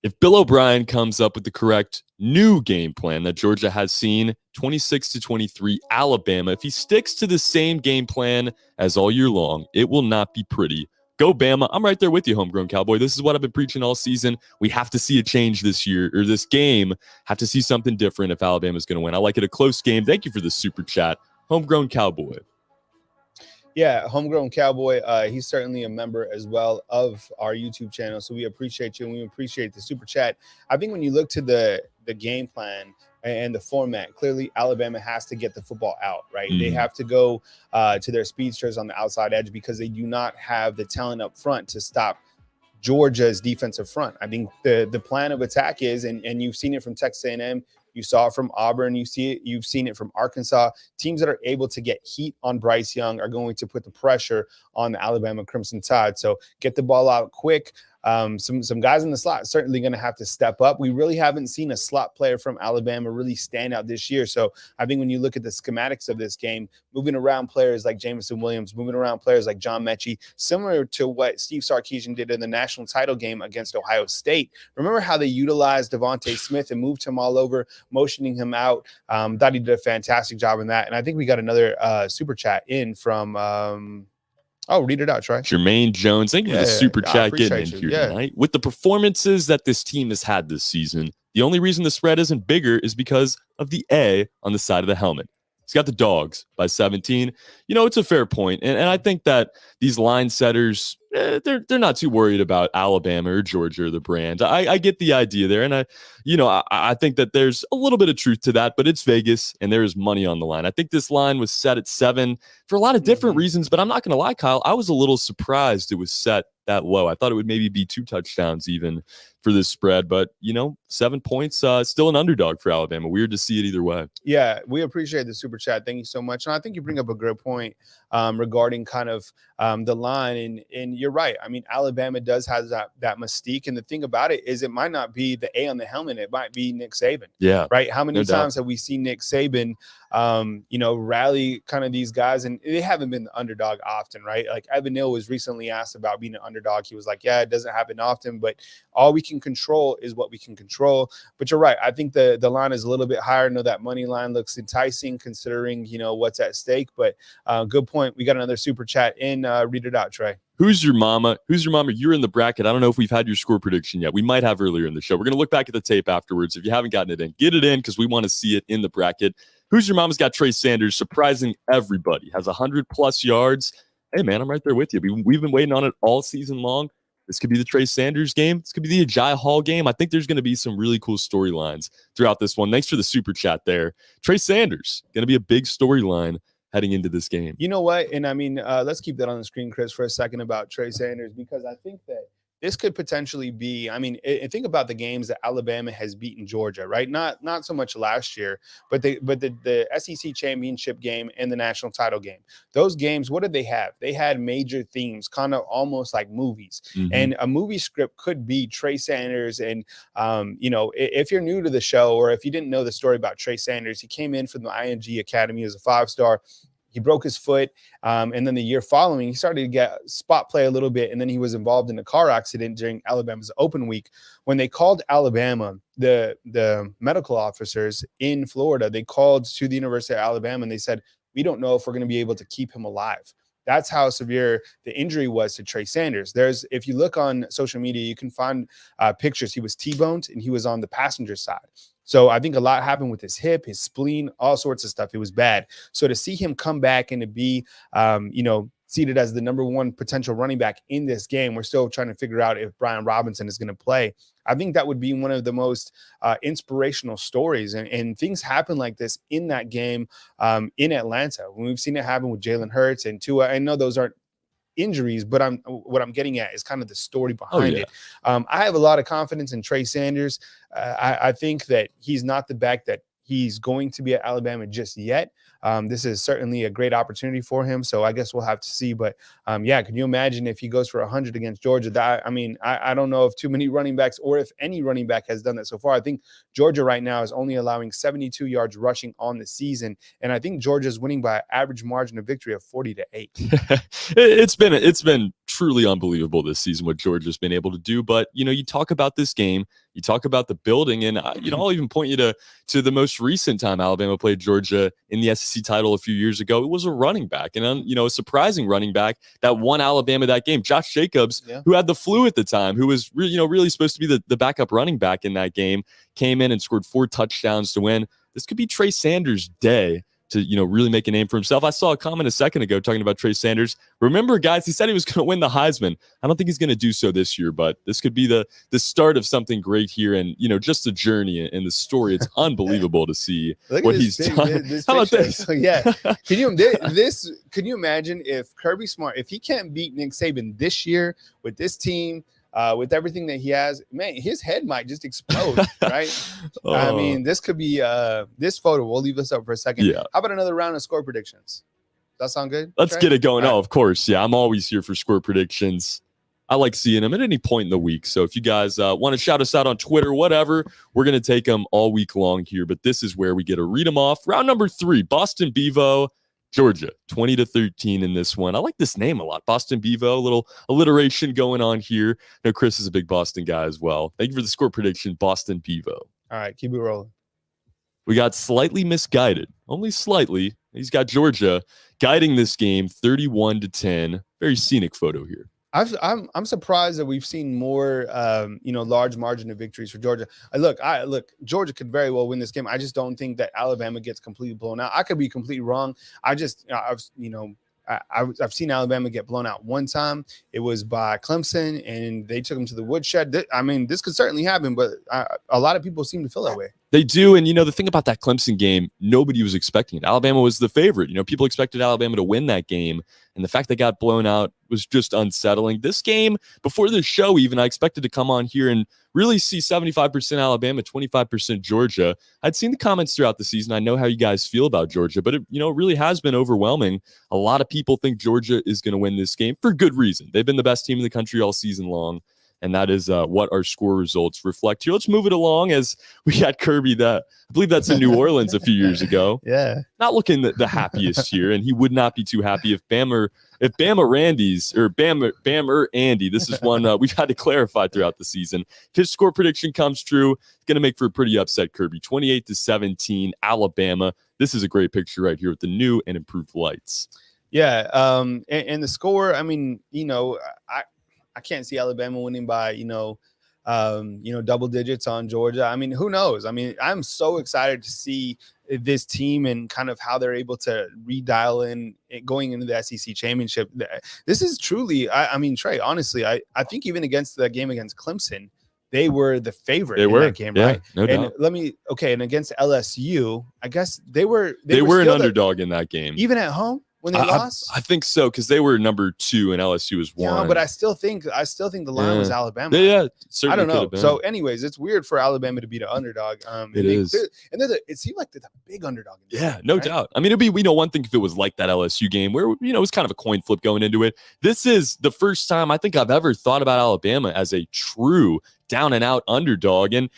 [SPEAKER 2] If Bill O'Brien comes up with the correct new game plan that Georgia has seen, 26-23 Alabama, if he sticks to the same game plan as all year long, it will not be pretty. Go Bama. I'm right there with you, Homegrown Cowboy. This is what I've been preaching all season. We have to see a change this year, or this game. Have to see something different if Alabama's going to win. I like it a close game. Thank you for the super chat, Homegrown Cowboy.
[SPEAKER 1] Yeah, Homegrown Cowboy. He's certainly a member as well of our YouTube channel, so we appreciate you, and we appreciate the super chat. I think when you look to the game plan and the format, clearly Alabama has to get the football out, right? They have to go to their speedsters on the outside edge because they do not have the talent up front to stop Georgia's defensive front. I think the plan of attack is, and you've seen it from Texas A&M, you saw it from Auburn, you've seen it from Arkansas. Teams that are able to get heat on Bryce Young are going to put the pressure on the Alabama Crimson Tide. So get the ball out quick. some guys in the slot certainly going to have to step up. We really haven't seen a slot player from Alabama really stand out this year. So I think when you look at the schematics of this game, moving around players like Jameson Williams, moving around players like John Mechie, similar to what Steve Sarkisian did in the national title game against Ohio State. Remember how they utilized Devontae Smith and moved him all over, motioning him out. Thought he did a fantastic job in that. And I think we got another super chat in from read it out, Troy.
[SPEAKER 2] Jermaine Jones. Thank you for the super chat getting in here tonight. With the performances that this team has had this season, the only reason the spread isn't bigger is because of the A on the side of the helmet. He's got the Dogs by 17. It's a fair point. And I think that these line setters, they're not too worried about Alabama or Georgia or the brand. I get the idea there. And I think that there's a little bit of truth to that, but it's Vegas and there is money on the line. I think this line was set at 7 for a lot of different reasons, but I'm not going to lie, Kyle, I was a little surprised it was set that low. I thought it would maybe be 2 touchdowns even for this spread, but 7 points, still an underdog for Alabama. Weird to see it either way.
[SPEAKER 1] Yeah, we appreciate the super chat. Thank you so much. And I think you bring up a great point regarding kind of the line. And you're right. I mean, Alabama does have that mystique. And the thing about it is it might not be the A on the helmet. It might be Nick Saban.
[SPEAKER 2] Yeah.
[SPEAKER 1] Right. How many times have we seen Nick Saban, rally kind of these guys? And they haven't been the underdog often, right? Like Evan Neal was recently asked about being an underdog. He was like, yeah, it doesn't happen often, but all we can control is what we can control. But you're right. I think the line is a little bit higher. I know that money line looks enticing considering, what's at stake, but good point. We got another super chat in. Read it out, Trey.
[SPEAKER 2] Who's your mama? You're in the bracket. I don't know if we've had your score prediction yet. We might have earlier in the show. We're going to look back at the tape afterwards. If you haven't gotten it in, get it in because we want to see it in the bracket. Who's your mama's got Trey Sanders surprising everybody. Has 100+ yards. Hey, man, I'm right there with you. We've been waiting on it all season long. This could be the Trey Sanders game. This could be the Ajay Hall game. I think there's going to be some really cool storylines throughout this one. Thanks for the super chat there. Trey Sanders, going to be a big storyline heading into this game.
[SPEAKER 1] You know what? And I mean, let's keep that on the screen, Chris, for a second about Trey Sanders, because I think that this could potentially be, think about the games that Alabama has beaten Georgia, right? Not so much last year, but the SEC championship game and the national title game. Those games, what did they have? They had major themes, kind of almost like movies. Mm-hmm. And a movie script could be Trey Sanders. And, if you're new to the show or if you didn't know the story about Trey Sanders, he came in from the ING Academy as a 5-star. He broke his foot, and then the year following, he started to get spot play a little bit, and then he was involved in a car accident during Alabama's open week. When they called Alabama, the medical officers in Florida, they called to the University of Alabama, and they said, we don't know if we're going to be able to keep him alive. That's how severe the injury was to Trey Sanders. If you look on social media, you can find pictures. He was T-boned, and he was on the passenger side. So I think a lot happened with his hip, his spleen, all sorts of stuff. It was bad. So to see him come back and to be, seated as the number 1 potential running back in this game, we're still trying to figure out if Brian Robinson is going to play. I think that would be one of the most inspirational stories. And things happen like this in that game in Atlanta. We've seen it happen with Jalen Hurts and Tua. I know those aren't injuries, but what I'm getting at is kind of the story behind it. I have a lot of confidence in Trey Sanders. I think that he's not the back that he's going to be at Alabama just yet. This is certainly a great opportunity for him. So I guess we'll have to see. But can you imagine if he goes for 100 against Georgia? I don't know if too many running backs or if any running back has done that so far. I think Georgia right now is only allowing 72 yards rushing on the season. And I think Georgia is winning by an average margin of victory of 40-8.
[SPEAKER 2] It's been truly unbelievable this season what Georgia's been able to do. But, you talk about this game, you talk about the building, and, I'll even point you to the most recent time Alabama played Georgia in the SEC title a few years ago. It was a running back, and, a surprising running back that won Alabama that game. Josh Jacobs, who had the flu at the time, who was really supposed to be the backup running back in that game, came in and scored 4 touchdowns to win. This could be Trey Sanders' day to, really make a name for himself. I saw a comment a second ago talking about Trey Sanders. Remember, guys, he said he was going to win the Heisman. I don't think he's going to do so this year, but this could be the start of something great here. And, just the journey and the story. It's unbelievable to see what he's done. How about this?
[SPEAKER 1] So, can you imagine if Kirby Smart, if he can't beat Nick Saban this year with this team, with everything that he has, man, his head might just explode, right? This could be this photo. We'll leave this up for a second.
[SPEAKER 2] Yeah.
[SPEAKER 1] How about another round of score predictions? Does that sound good?
[SPEAKER 2] Let's get it going. Oh, of course. Yeah, I'm always here for score predictions. I like seeing them at any point in the week. So if you guys want to shout us out on Twitter, whatever, we're going to take them all week long here. But this is where we get to read them off. Round number 3, Boston Bevo, Georgia, 20-13 in this one. I like this name a lot. Boston Bevo, a little alliteration going on here. I know Chris is a big Boston guy as well. Thank you for the score prediction, Boston Bevo.
[SPEAKER 1] All right, keep it rolling.
[SPEAKER 2] We got slightly misguided, only slightly. He's got Georgia guiding this game 31-10. Very scenic photo here.
[SPEAKER 1] I'm surprised that we've seen more, large margin of victories for Georgia. Look, Georgia could very well win this game. I just don't think that Alabama gets completely blown out. I could be completely wrong. I've seen Alabama get blown out one time. It was by Clemson, and they took them to the woodshed. This could certainly happen, but a lot of people seem to feel that way.
[SPEAKER 2] They do, and the thing about that Clemson game, nobody was expecting it. Alabama was the favorite. People expected Alabama to win that game, and the fact they got blown out was just unsettling. This game, before the show even, I expected to come on here and really see 75% Alabama, 25% Georgia. I'd seen the comments throughout the season. I know how you guys feel about Georgia, but it really has been overwhelming. A lot of people think Georgia is going to win this game for good reason. They've been the best team in the country all season long. And that is what our score results reflect here. Let's move it along as we got Kirby. I believe that's in New Orleans a few years ago.
[SPEAKER 1] Yeah.
[SPEAKER 2] Not looking the happiest here, and he would not be too happy if Bama Andy, this is one we've had to clarify throughout the season. If his score prediction comes true, it's going to make for a pretty upset Kirby. 28-17, Alabama. This is a great picture right here with the new and improved lights.
[SPEAKER 1] Yeah. And the score, I can't see Alabama winning by, double digits on Georgia. Who knows? I'm so excited to see this team and kind of how they're able to redial in going into the SEC championship. This is truly, Trey, honestly, I think even against the game against Clemson, they were the favorite in that game,
[SPEAKER 2] yeah,
[SPEAKER 1] right?
[SPEAKER 2] No doubt.
[SPEAKER 1] And against LSU, I guess they were
[SPEAKER 2] an underdog in that game.
[SPEAKER 1] Even at home? When they lost?
[SPEAKER 2] I think so, because they were number 2 and LSU was 1.
[SPEAKER 1] Yeah, but I still think the line was Alabama.
[SPEAKER 2] Yeah,
[SPEAKER 1] I don't know. So, anyways, it's weird for Alabama to be the underdog.
[SPEAKER 2] It is.
[SPEAKER 1] And it seemed like they're the big underdog.
[SPEAKER 2] No doubt. It'd be one thing if it was like that LSU game where it was kind of a coin flip going into it. This is the first time I think I've ever thought about Alabama as a true down and out underdog. And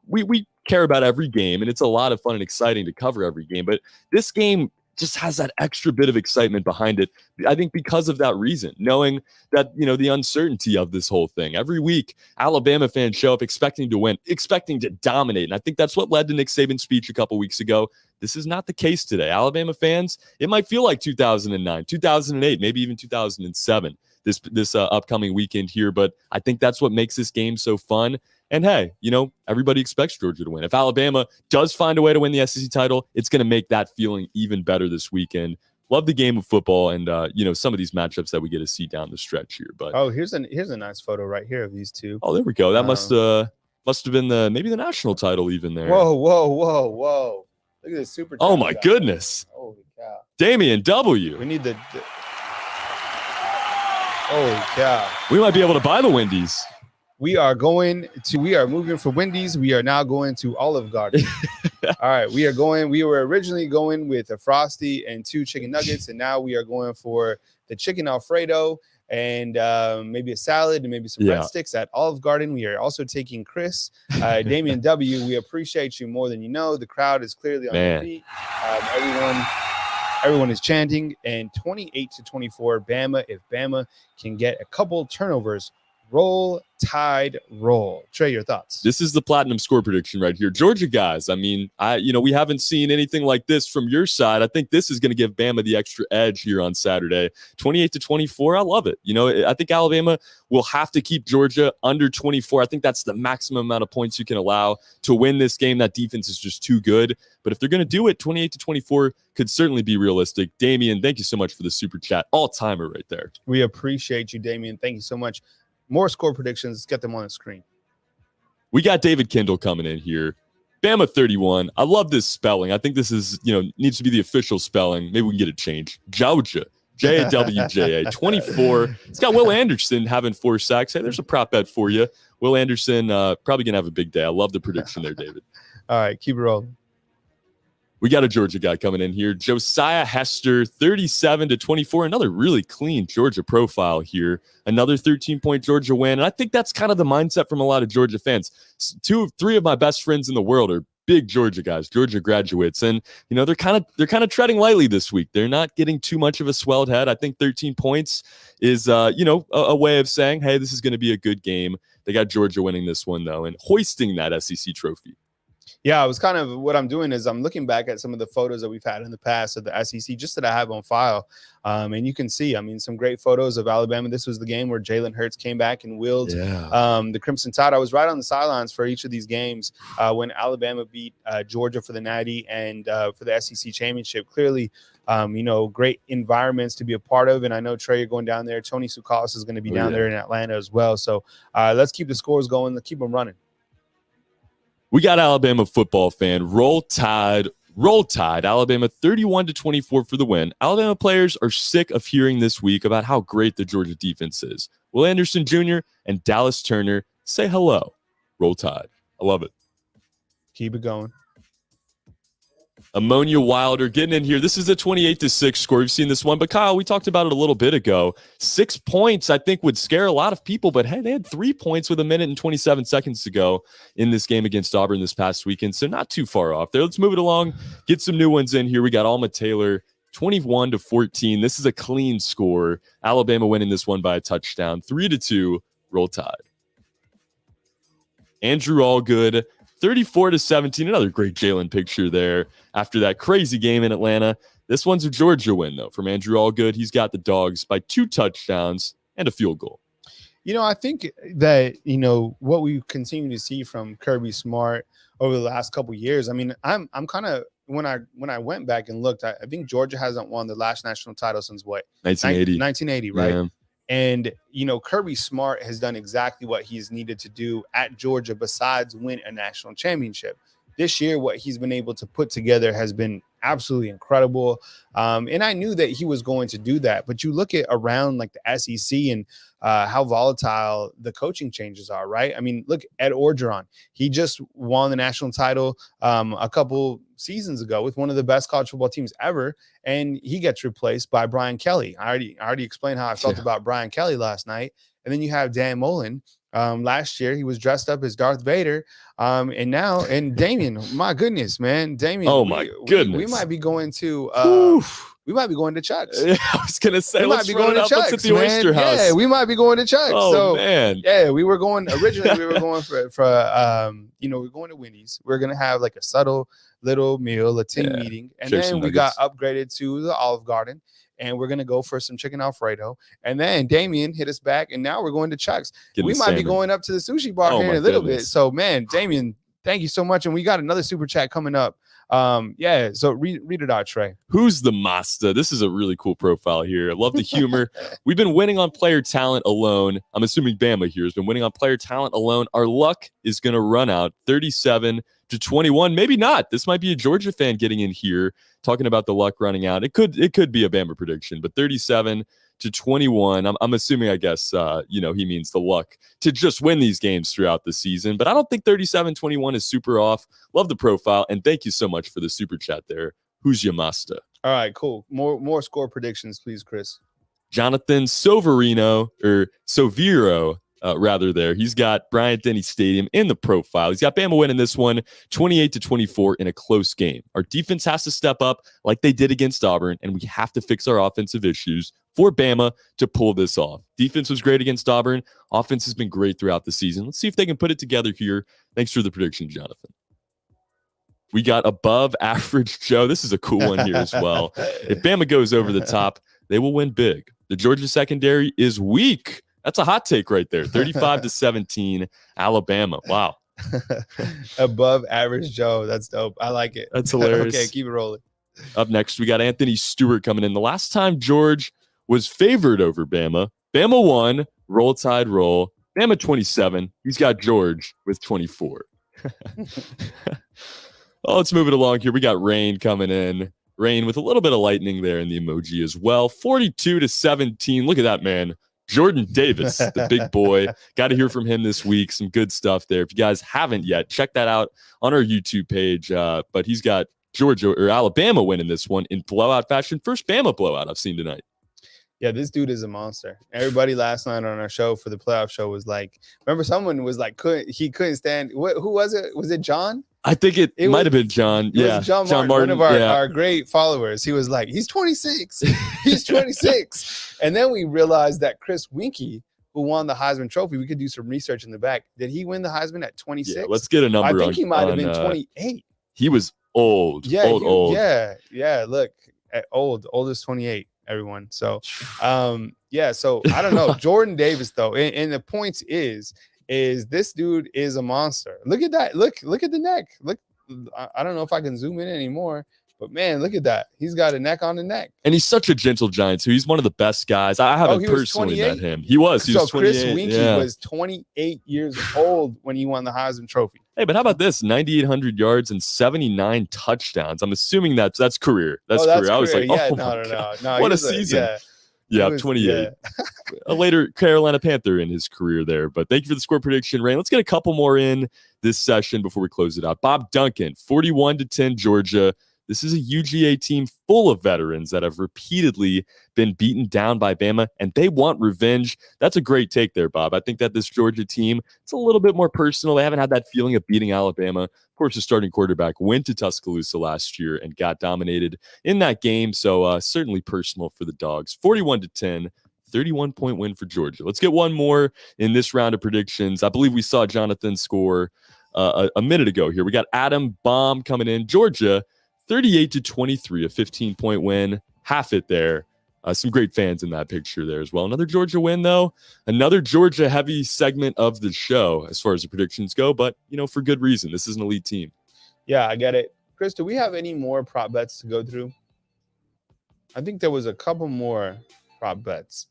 [SPEAKER 2] we care about every game, and it's a lot of fun and exciting to cover every game. But this game just has that extra bit of excitement behind it. I think because of that reason, knowing that, the uncertainty of this whole thing. Every week, Alabama fans show up expecting to win, expecting to dominate. And I think that's what led to Nick Saban's speech a couple weeks ago. This is not the case today. Alabama fans, it might feel like 2009, 2008, maybe even 2007, this upcoming weekend here. But I think that's what makes this game so fun. And hey, everybody expects Georgia to win. If Alabama does find a way to win the SEC title, it's going to make that feeling even better this weekend. Love the game of football and, some of these matchups that we get to see down the stretch here. But
[SPEAKER 1] here's a nice photo right here of these two.
[SPEAKER 2] Oh, there we go. That must have been maybe the national title even there.
[SPEAKER 1] Whoa. Look at this super.
[SPEAKER 2] Oh, my goodness.
[SPEAKER 1] Holy cow.
[SPEAKER 2] Damian W.
[SPEAKER 1] We need the holy cow.
[SPEAKER 2] We might be able to buy the Wendy's.
[SPEAKER 1] We are moving from Wendy's. We are now going to Olive Garden. All right. We were originally going with a Frosty and 2 chicken nuggets. And now we are going for the chicken Alfredo and maybe a salad and maybe some breadsticks at Olive Garden. We are also taking Chris, Damian W. We appreciate you more than you know. The crowd is clearly on their feet. Everyone is chanting, and 28-24 Bama. If Bama can get a couple turnovers, roll Tide roll. Trey, your thoughts?
[SPEAKER 2] This is the platinum score prediction right here. Georgia guys, we haven't seen anything like this from your side. I think this is going to give Bama the extra edge here on Saturday. 28-24, I love it. I think Alabama will have to keep Georgia under 24. I think that's the maximum amount of points you can allow to win this game. That defense is just too good. But if they're going to do it, 28-24 could certainly be realistic. Damian, thank you so much for the super chat. All-timer right there.
[SPEAKER 1] We appreciate you, Damian. Thank you so much. More score predictions. Let's get them on the screen.
[SPEAKER 2] We got David Kendall coming in here. Bama 31. I love this spelling. I think this is, needs to be the official spelling. Maybe we can get it changed. Georgia. Jawja. 24. It's got Will Anderson having 4 sacks. Hey, there's a prop bet for you. Will Anderson probably going to have a big day. I love the prediction there, David.
[SPEAKER 1] All right. Keep it rolling.
[SPEAKER 2] We got a Georgia guy coming in here. Josiah Hester, 37-24. Another really clean Georgia profile here. Another 13-point Georgia win. And I think that's kind of the mindset from a lot of Georgia fans. Three of my best friends in the world are big Georgia guys, Georgia graduates. And, they're kind of treading lightly this week. They're not getting too much of a swelled head. I think 13 points is, a way of saying, hey, this is going to be a good game. They got Georgia winning this one, though, and hoisting that SEC trophy.
[SPEAKER 1] Yeah, what I'm doing is I'm looking back at some of the photos that we've had in the past of the SEC, just that I have on file. And you can see, some great photos of Alabama. This was the game where Jalen Hurts came back and willed the Crimson Tide. I was right on the sidelines for each of these games when Alabama beat Georgia for the Natty and for the SEC championship. Clearly, great environments to be a part of. And I know, Trey, you're going down there. Tony Tsoukalos is going to be down there in Atlanta as well. So let's keep the scores going. Let's keep them running.
[SPEAKER 2] We got Alabama football fan. Roll Tide. Roll Tide. Alabama 31-24 for the win. Alabama players are sick of hearing this week about how great the Georgia defense is. Will Anderson Jr. and Dallas Turner say hello. Roll Tide. I love it.
[SPEAKER 1] Keep it going.
[SPEAKER 2] Ammonia Wilder getting in here. This is a 28-6 score. You've seen this one, but Kyle, we talked about it a little bit ago. 6 points, I think, would scare a lot of people, but hey, they had 3 points with 1 minute and 27 seconds to go in this game against Auburn this past weekend, so not too far off there. Let's move it along, get some new ones in here. We got Alma Taylor, 21-14. This is a clean score. Alabama winning this one by a touchdown. 3-2, Roll Tide. Andrew Allgood, 34-17, another great Jalen picture there after that crazy game in Atlanta. This one's a Georgia win, though, from Andrew Allgood. He's got the Dogs by 2 touchdowns and a field goal.
[SPEAKER 1] I think that, what we continue to see from Kirby Smart over the last couple of years, I'm kind of, when I went back and looked, I think Georgia hasn't won the last national title since what? 1980, right? Yeah. And, Kirby Smart has done exactly what he's needed to do at Georgia besides win a national championship. This year, what he's been able to put together has been absolutely incredible. And I knew that he was going to do that. But you look at around like the SEC and how volatile the coaching changes are, right? Look, Ed Orgeron. He just won the national title a couple seasons ago with one of the best college football teams ever, and he gets replaced by Brian Kelly. I already explained how I felt about Brian Kelly last night. And then you have Dan Mullen. Last year he was dressed up as Darth Vader, and Damian, my goodness, man, Damian.
[SPEAKER 2] Oh my goodness,
[SPEAKER 1] we might be going to we might be going to Chuck's.
[SPEAKER 2] Yeah, I was gonna say,
[SPEAKER 1] we might be going to Chuck's at the Oyster House. Yeah, we might be going to Chuck's.
[SPEAKER 2] Oh man,
[SPEAKER 1] yeah, we were going originally. We were going for we're going to Wendy's. We're gonna have like a subtle little meal, a team meeting, and then we got upgraded to the Olive Garden. And we're going to go for some chicken Alfredo. And then Damien hit us back, and now we're going to Chuck's. We might be going up to the sushi bar here in a little bit. So, man, Damien, thank you so much. And we got another super chat coming up. So read it out, Trey.
[SPEAKER 2] Who's the master? This is a really cool profile here. I love the humor. We've been winning on player talent alone. I'm assuming Bama here has been winning on player talent alone. Our luck is going to run out 37-21. Maybe not. This might be a Georgia fan getting in here talking about the luck running out. It could be a Bama prediction, but 37-21. I'm assuming, I guess, he means the luck to just win these games throughout the season. But I don't think 37-21 is super off. Love the profile, and thank you so much for the super chat there. Who's your master?
[SPEAKER 1] All right, cool. More score predictions, please, Chris.
[SPEAKER 2] Jonathan Soviro there. He's got Bryant Denny Stadium in the profile. He's got Bama winning this one 28-24 in a close game. Our defense has to step up like they did against Auburn, and we have to fix our offensive issues for Bama to pull this off. Defense was great against Auburn. Offense has been great throughout the season. Let's see if they can put it together here. Thanks for the prediction, Jonathan. We got above average Joe. This is a cool one here as well. If Bama goes over the top, they will win big. The Georgia secondary is weak. That's a hot take right there. 35-17, Alabama. Wow.
[SPEAKER 1] Above average Joe. That's dope. I like it.
[SPEAKER 2] That's hilarious.
[SPEAKER 1] Okay, keep it rolling.
[SPEAKER 2] Up next, we got Anthony Stewart coming in. The last time George was favored over Bama, Bama won. Roll Tide roll. Bama 27. He's got George with 24. Let's move it along here. We got Rain coming in. Rain with a little bit of lightning there in the emoji as well. 42-17. Look at that, man. Jordan Davis, the big boy. Got to hear from him this week. Some good stuff there. If you guys haven't yet, check that out on our YouTube page. But he's got Georgia or Alabama winning this one in blowout fashion. First Bama blowout I've seen tonight.
[SPEAKER 1] Yeah, this dude is a monster. Everybody last night on our show for the playoff show was like, remember someone was like, couldn't stand. Who was it? Was it John?
[SPEAKER 2] I think it might have been John.
[SPEAKER 1] Yeah, John Martin, one of our great followers. He was like, he's 26. He's 26. And then we realized that Chris Winkie, who won the Heisman Trophy, we could do some research in the back. Did he win the Heisman at 26?
[SPEAKER 2] Yeah, let's get a number.
[SPEAKER 1] I think he might have been 28.
[SPEAKER 2] He was old.
[SPEAKER 1] Yeah,
[SPEAKER 2] old.
[SPEAKER 1] Yeah. Look, old is 28. Everyone. So, so I don't know. Jordan Davis, though, and the points is this dude is a monster. Look at that. Look at the neck. Look, I don't know if I can zoom in anymore, but man, look at that. He's got a neck on the neck.
[SPEAKER 2] And he's such a gentle giant, too. He's one of the best guys. I haven't personally met him. He was.
[SPEAKER 1] So Chris Winkie was 28 years old when he won the Heisman Trophy.
[SPEAKER 2] Hey, but how about this? 9,800 yards and 79 touchdowns. I'm assuming that's career. That's career. I was like, no. What a season. Yeah, 28. Yeah. A later Carolina Panther in his career there. But thank you for the score prediction, Rain. Let's get a couple more in this session before we close it out. Bob Duncan, 41-10 Georgia. This is a UGA team full of veterans that have repeatedly been beaten down by Bama, and they want revenge. That's a great take there, Bob. I think that this Georgia team, it's a little bit more personal. They haven't had that feeling of beating Alabama. Of course, the starting quarterback went to Tuscaloosa last year and got dominated in that game, so certainly personal for the Dogs. 41-10. 31-point win for Georgia. Let's get one more in this round of predictions. I believe we saw Jonathan score a minute ago here. We got Adam Baum coming in. Georgia, 38-23, a 15-point win. Half it there. Some great fans in that picture there as well. Another Georgia win, though. Another Georgia-heavy segment of the show as far as the predictions go, but, for good reason. This is an elite team.
[SPEAKER 1] Yeah, I get it. Chris, do we have any more prop bets to go through? I think there was a couple more prop bets.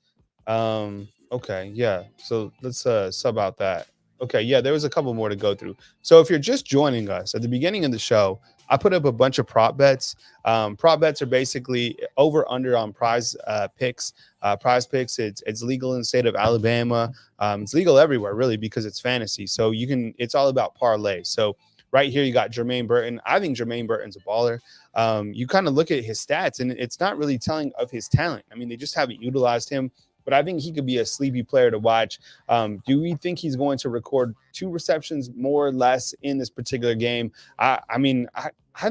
[SPEAKER 1] Okay, yeah. So let's sub out that. Okay, yeah, there was a couple more to go through. So if you're just joining us at the beginning of the show, I put up a bunch of prop bets. Prop bets are basically over under on prize picks. Prize picks, it's legal in the state of Alabama. It's legal everywhere, really, because it's fantasy. So it's all about parlay. So right here, you got Jermaine Burton. I think Jermaine Burton's a baller. You kind of look at his stats, and it's not really telling of his talent. I mean, they just haven't utilized him. But I think he could be a sleepy player to watch. Do we think he's going to record 2 receptions more or less in this particular game? I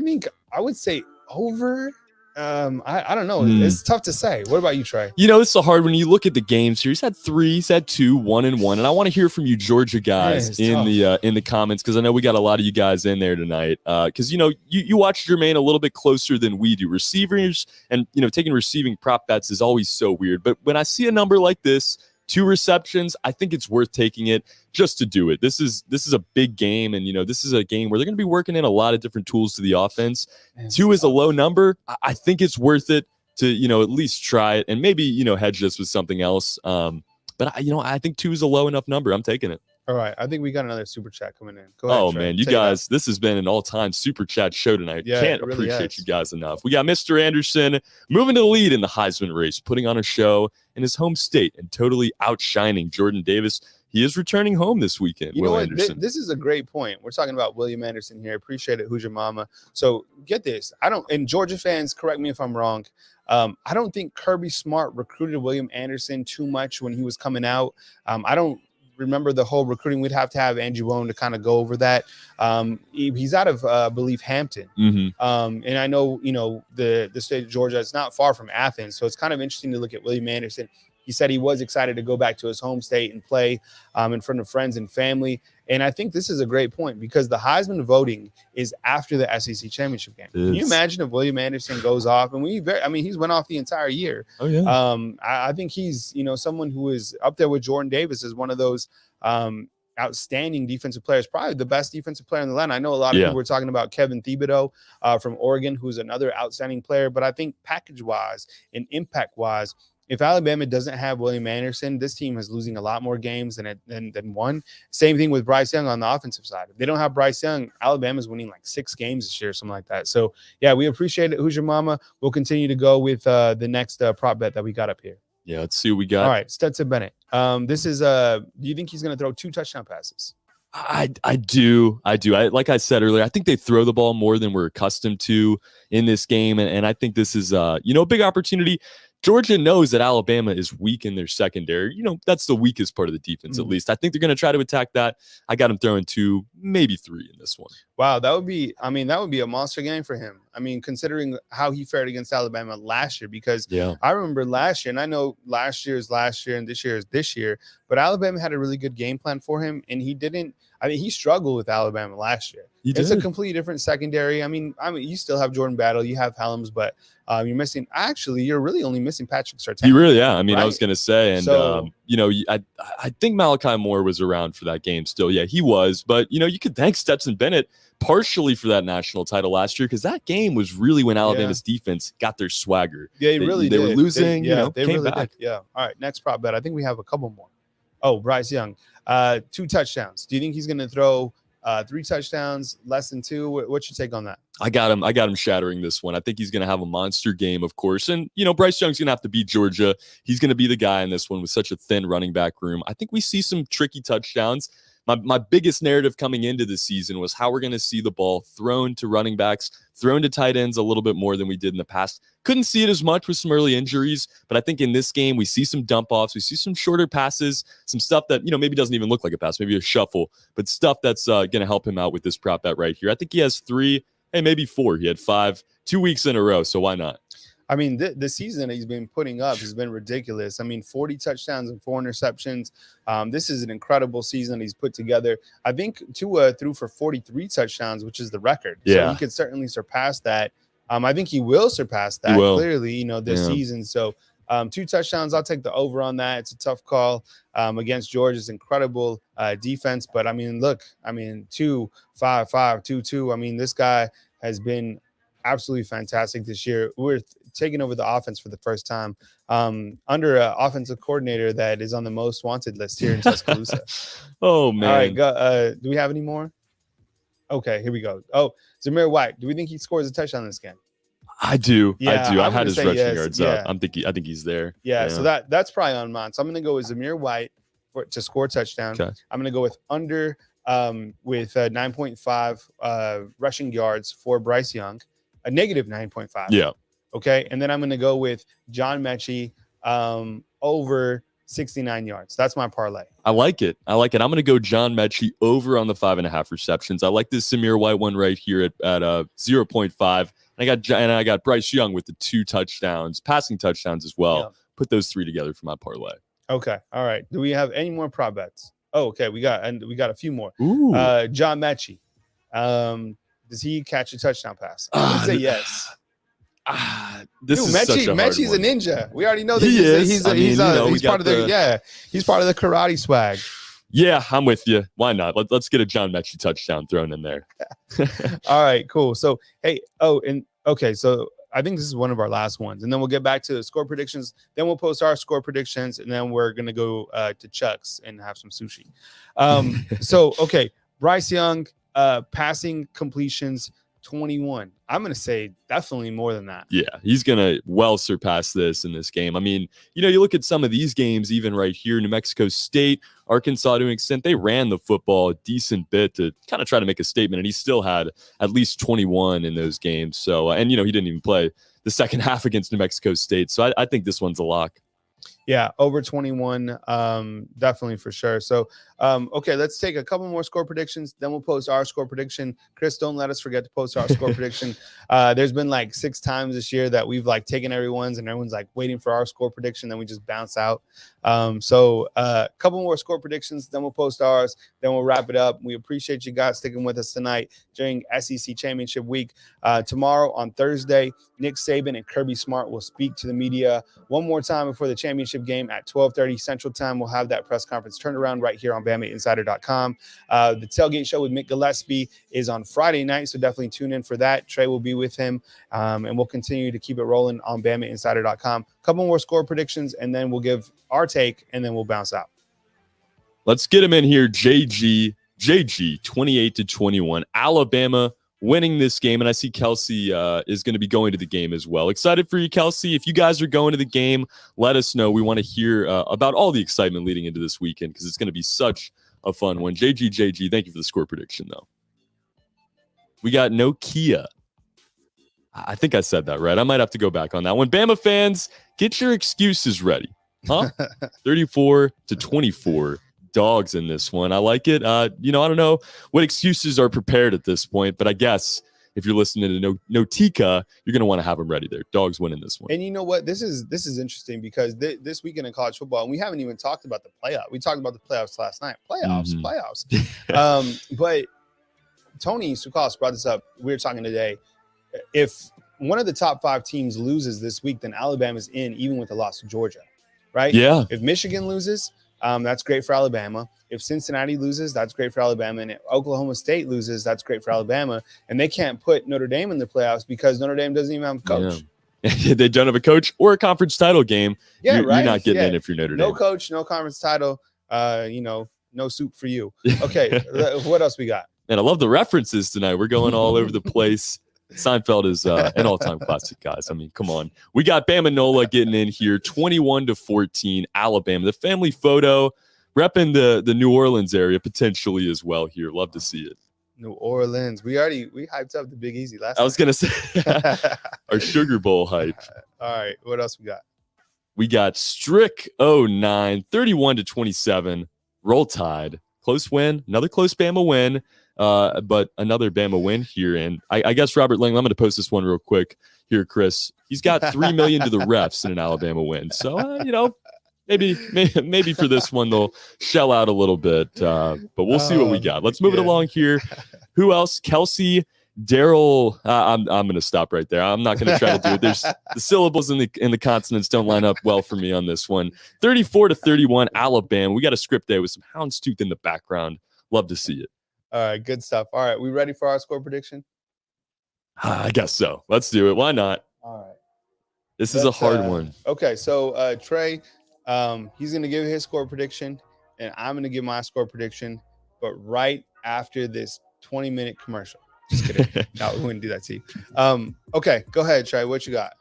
[SPEAKER 1] think I would say over. I don't know. It's tough to say. What about you, Trey?
[SPEAKER 2] It's so hard when you look at the games here. He's had 3, he's had 2, 1 and 1. And I want to hear from you, Georgia guys, in the comments, because I know we got a lot of you guys in there tonight. Because you watch Jermaine a little bit closer than we do. Receivers and taking receiving prop bets is always so weird. But when I see a number like this, 2 receptions, I think it's worth taking it just to do it. This is a big game, and this is a game where they're going to be working in a lot of different tools to the offense. 2 is a low number. I think it's worth it to at least try it, and maybe hedge this with something else. But I think 2 is a low enough number. I'm taking it.
[SPEAKER 1] All right, I think we got another super chat coming in. Go ahead, Trey.
[SPEAKER 2] Man, you guys, this has been an all-time super chat show tonight.
[SPEAKER 1] Yeah,
[SPEAKER 2] Can't
[SPEAKER 1] really
[SPEAKER 2] appreciate you guys enough. We got Mr. Anderson moving to the lead in the Heisman race, putting on a show in his home state and totally outshining Jordan Davis. He is returning home this weekend.
[SPEAKER 1] You know what? This is a great point. We're talking about William Anderson here. Appreciate it. Who's your mama? So get this. And Georgia fans, correct me if I'm wrong. I don't think Kirby Smart recruited William Anderson too much when he was coming out. I don't remember the whole recruiting. We'd have to have Andrew Wone to kind of go over that. He's out of, I believe, Hampton. Mm-hmm. And I know, the state of Georgia is not far from Athens. So it's kind of interesting to look at William Anderson. He said he was excited to go back to his home state and play in front of friends and family. And I think this is a great point because the Heisman voting is after the SEC championship game. Can you imagine if William Anderson goes off? And he's went off the entire year.
[SPEAKER 2] Oh, yeah.
[SPEAKER 1] I think he's, someone who is up there with Jordan Davis as one of those outstanding defensive players, probably the best defensive player in the land. I know a lot of people were talking about Kevin Thibodeau from Oregon, who's another outstanding player. But I think package-wise and impact-wise, if Alabama doesn't have William Anderson, this team is losing a lot more games than one. Same thing with Bryce Young on the offensive side. If they don't have Bryce Young, Alabama's winning like 6 games this year, something like that. So, yeah, we appreciate it. Who's your mama? We'll continue to go with the next prop bet that we got up here.
[SPEAKER 2] Yeah, let's see what we got.
[SPEAKER 1] All right, Stetson Bennett. This is do you think he's going to throw 2 touchdown passes?
[SPEAKER 2] I do. Like I said earlier, I think they throw the ball more than we're accustomed to in this game. And I think this is, a big opportunity. Georgia knows that Alabama is weak in their secondary. That's the weakest part of the defense, at least. I think they're going to try to attack that. I got him throwing 2, maybe 3 in this one.
[SPEAKER 1] Wow, that would be a monster game for him. I mean, considering how he fared against Alabama last year, because I remember last year, and I know last year is last year and this year is this year, but Alabama had a really good game plan for him, and he struggled with Alabama last year. It's a completely different secondary. I mean, you still have Jordan Battle, you have Helms, but you're really only missing Patrick Surtain.
[SPEAKER 2] You really, yeah. I mean, right? I was going to say, and I think Malachi Moore was around for that game still. Yeah, he was, but you could thank Stetson Bennett partially for that national title last year, because that game was really when Alabama's defense got their swagger.
[SPEAKER 1] Yeah, they
[SPEAKER 2] were losing. They
[SPEAKER 1] came
[SPEAKER 2] really
[SPEAKER 1] back. Did. Yeah. All right, next prop bet. I think we have a couple more. Oh, Bryce Young, 2 touchdowns. Do you think he's going to throw 3 touchdowns, less than 2? What's your take on that?
[SPEAKER 2] I got him shattering this one. I think he's going to have a monster game, of course. And, Bryce Young's going to have to beat Georgia. He's going to be the guy in this one with such a thin running back room. I think we see some tricky touchdowns. My biggest narrative coming into the season was how we're going to see the ball thrown to running backs, thrown to tight ends a little bit more than we did in the past. Couldn't see it as much with some early injuries, but I think in this game, we see some dump offs. We see some shorter passes, some stuff that, maybe doesn't even look like a pass, maybe a shuffle, but stuff that's going to help him out with this prop bet right here. I think he has 3, maybe 4. He had 5, 2 weeks in a row, so why not?
[SPEAKER 1] I mean, the season he's been putting up has been ridiculous. I mean, 40 touchdowns and 4 interceptions. This is an incredible season he's put together. I think Tua threw for 43 touchdowns, which is the record. So he could certainly surpass that. I think he will surpass that clearly, this season. So 2 touchdowns, I'll take the over on that. It's a tough call against Georgia's incredible defense. But, 2, 5, 5, 2, 2. I mean, this guy has been absolutely fantastic this year. We're taking over the offense for the first time under an offensive coordinator that is on the most wanted list here in Tuscaloosa.
[SPEAKER 2] Oh, man.
[SPEAKER 1] All right, do we have any more? Okay, here we go. Oh, Zamir White. Do we think he scores a touchdown in this game?
[SPEAKER 2] I do.
[SPEAKER 1] Yeah,
[SPEAKER 2] I had his rushing yards up. I think he's there.
[SPEAKER 1] Yeah, so that's probably on mine. So I'm going to go with Zamir White to score a touchdown.
[SPEAKER 2] Okay.
[SPEAKER 1] I'm going to go with under with 9.5 rushing yards for Bryce Young, a negative 9.5.
[SPEAKER 2] Yeah.
[SPEAKER 1] Okay, and then I'm going to go with John Mechie over 69 yards. That's my parlay.
[SPEAKER 2] I like it. I'm going to go John Mechie over on the 5.5 receptions. I like this Zamir White one right here at 0.5. And I got Bryce Young with the 2 touchdowns, passing touchdowns as well. Yeah. Put those 3 together for my parlay.
[SPEAKER 1] Okay. All right. Do we have any more prop bets? Oh, okay. We got a few more.
[SPEAKER 2] Ooh.
[SPEAKER 1] John Mechie. Does he catch a touchdown pass? I would say yes. Mechie's a ninja. We already know that he's part of the karate swag.
[SPEAKER 2] Yeah, I'm with you. Why not? Let's get a John Mechie touchdown thrown in there.
[SPEAKER 1] All right, cool. So, so I think this is one of our last ones, and then we'll get back to the score predictions. Then we'll post our score predictions, and then we're gonna go to Chuck's and have some sushi. Bryce Young, passing completions 21. I'm going to say definitely more than that.
[SPEAKER 2] Yeah, he's going to well surpass this in this game. I mean, you look at some of these games, even right here, New Mexico State, Arkansas, to an extent, they ran the football a decent bit to kind of try to make a statement, and he still had at least 21 in those games. So, and, he didn't even play the second half against New Mexico State. So I think this one's a lock.
[SPEAKER 1] Yeah, over 21, definitely for sure. So, let's take a couple more score predictions. Then we'll post our score prediction. Chris, don't let us forget to post our score prediction. There's been like 6 times this year that we've like taken everyone's and everyone's like waiting for our score prediction. Then we just bounce out. A couple more score predictions. Then we'll post ours. Then we'll wrap it up. We appreciate you guys sticking with us tonight during SEC Championship Week. Tomorrow on Thursday, Nick Saban and Kirby Smart will speak to the media one more time before the championship game at 12:30 Central Time. We'll have that press conference turned around right here on BamaInsider.com. The tailgate show with Mick Gillespie is on Friday night, so definitely tune in for that. Trey will be with him, and we'll continue to keep it rolling on BamaInsider.com. A couple more score predictions, and then we'll give our take, and then we'll bounce out.
[SPEAKER 2] Let's get him in here. JG 28-21. Alabama winning this game, and I see Kelsey is going to be going to the game as well. Excited for you, Kelsey. If you guys are going to the game, let us know. We want to hear about all the excitement leading into this weekend because it's going to be such a fun one. JG, thank you for the score prediction, though. We got no Kia. I think I said that right. I might have to go back on that one. Bama fans, get your excuses ready. Huh? 34-24. Dogs in this one. I like it. I don't know what excuses are prepared at this point, but I guess if you're listening to Notika, you're going to want to have them ready there. Dogs winning this one.
[SPEAKER 1] And you know what? This is interesting because this weekend in college football, and we haven't even talked about the playoff. We talked about the playoffs last night. Playoffs. But Tony Sukalis brought this up. We were talking today. If one of the top 5 teams loses this week, then Alabama's in, even with the loss to Georgia, right?
[SPEAKER 2] Yeah.
[SPEAKER 1] If Michigan loses, that's great for Alabama. If Cincinnati loses, that's great for Alabama. And if Oklahoma State loses, that's great for Alabama. And they can't put Notre Dame in the playoffs because Notre Dame doesn't even have a coach.
[SPEAKER 2] Yeah. They don't have a coach or a conference title game.
[SPEAKER 1] Yeah,
[SPEAKER 2] you're not getting in if you're Notre Dame.
[SPEAKER 1] No coach, no conference title. No soup for you. Okay, what else we got?
[SPEAKER 2] And I love the references tonight. We're going all over the place. Seinfeld is an all-time classic, guys. I mean, come on. We got Bama Nola getting in here, 21-14, Alabama. The family photo, repping the New Orleans area potentially as well here. Love to see it.
[SPEAKER 1] New Orleans. We hyped up the Big Easy last
[SPEAKER 2] I was going to say our Sugar Bowl hype.
[SPEAKER 1] All right, what else we got?
[SPEAKER 2] We got Strick 09, 31-27, Roll Tide. Close win, another close Bama win. But another Bama win here. And I guess Robert Lang, I'm going to post this one real quick here, Chris. He's got $3 million to the refs in an Alabama win. So, maybe for this one, they'll shell out a little bit, but we'll see what we got. Let's move it along here. Who else? Kelsey, Daryl. I'm going to stop right there. I'm not going to try to do it. There's the syllables in the consonants don't line up well for me on this one. 34-31, Alabama. We got a script there with some houndstooth in the background. Love to see it.
[SPEAKER 1] All right, good stuff. All right, we ready for our score prediction?
[SPEAKER 2] I guess so. Let's do it. Why not?
[SPEAKER 1] All right.
[SPEAKER 2] This is a hard one.
[SPEAKER 1] Okay, so Trey, he's going to give his score prediction, and I'm going to give my score prediction, but right after this 20-minute commercial. Just kidding. No, we wouldn't do that to you. Okay, go ahead, Trey. What you got?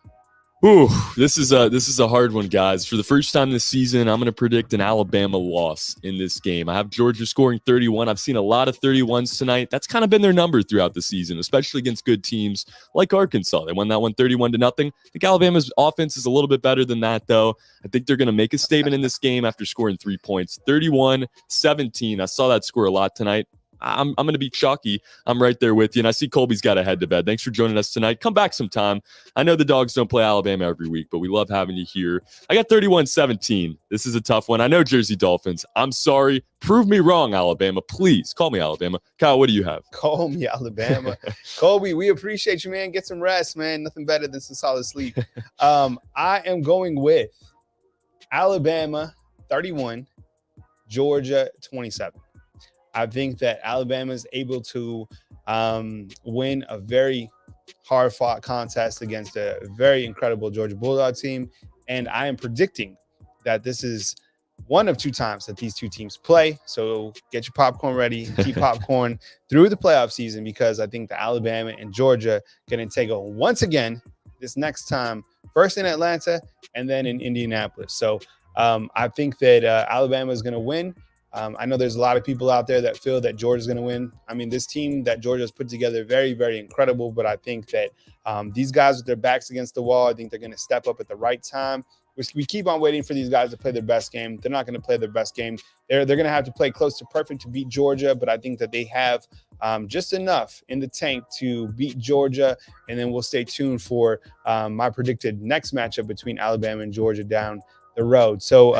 [SPEAKER 2] Ooh, this is a hard one, guys. For the first time this season, I'm going to predict an Alabama loss in this game. I have Georgia scoring 31. I've seen a lot of 31s tonight. That's kind of been their number throughout the season, especially against good teams like Arkansas. They won that one 31-0. I think Alabama's offense is a little bit better than that, though. I think they're going to make a statement in this game after scoring 3 points. 31-17. I saw that score a lot tonight. I'm going to be chalky. I'm right there with you. And I see Colby's got to head to bed. Thanks for joining us tonight. Come back sometime. I know the Dogs don't play Alabama every week, but we love having you here. I got 31-17. This is a tough one. I know Jersey Dolphins. I'm sorry. Prove me wrong, Alabama. Please call me Alabama. Kyle, what do you have?
[SPEAKER 1] Call me Alabama. Colby, we appreciate you, man. Get some rest, man. Nothing better than some solid sleep. I am going with Alabama 31, Georgia 27. I think that Alabama is able to win a very hard-fought contest against a very incredible Georgia Bulldog team. And I am predicting that this is one of 2 times that these 2 teams play. So get your popcorn ready. Keep popcorn through the playoff season because I think that Alabama and Georgia going to take on once again this next time, first in Atlanta and then in Indianapolis. So I think that Alabama is going to win. I know there's a lot of people out there that feel that Georgia's going to win. I mean, this team that Georgia's put together, very, very incredible. But I think that these guys with their backs against the wall, I think they're going to step up at the right time. We keep on waiting for these guys to play their best game. They're not going to play their best game. They're going to have to play close to perfect to beat Georgia. But I think that they have just enough in the tank to beat Georgia. And then we'll stay tuned for my predicted next matchup between Alabama and Georgia down the road. So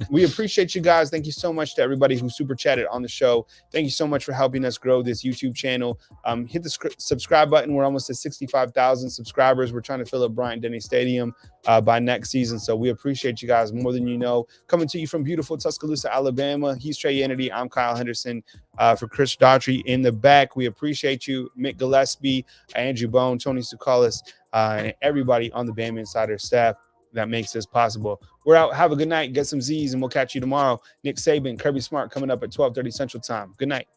[SPEAKER 1] we appreciate you guys. Thank you so much to everybody who super chatted on the show. Thank you so much for helping us grow this YouTube channel. Hit the subscribe button. We're almost at 65,000 subscribers. We're trying to fill up Bryant-Denny Stadium by next season. So we appreciate you guys more than you know. Coming to you from beautiful Tuscaloosa, Alabama. He's Trey Yanity. I'm Kyle Henderson. For Chris Daughtry in the back. We appreciate you, Mick Gillespie, Andrew Bone, Tony Sukalis, and everybody on the Bama Insider staff that makes this possible. We're out. Have a good night. Get some Z's, and we'll catch you tomorrow. Nick Saban, Kirby Smart coming up at 12:30 Central Time. Good night.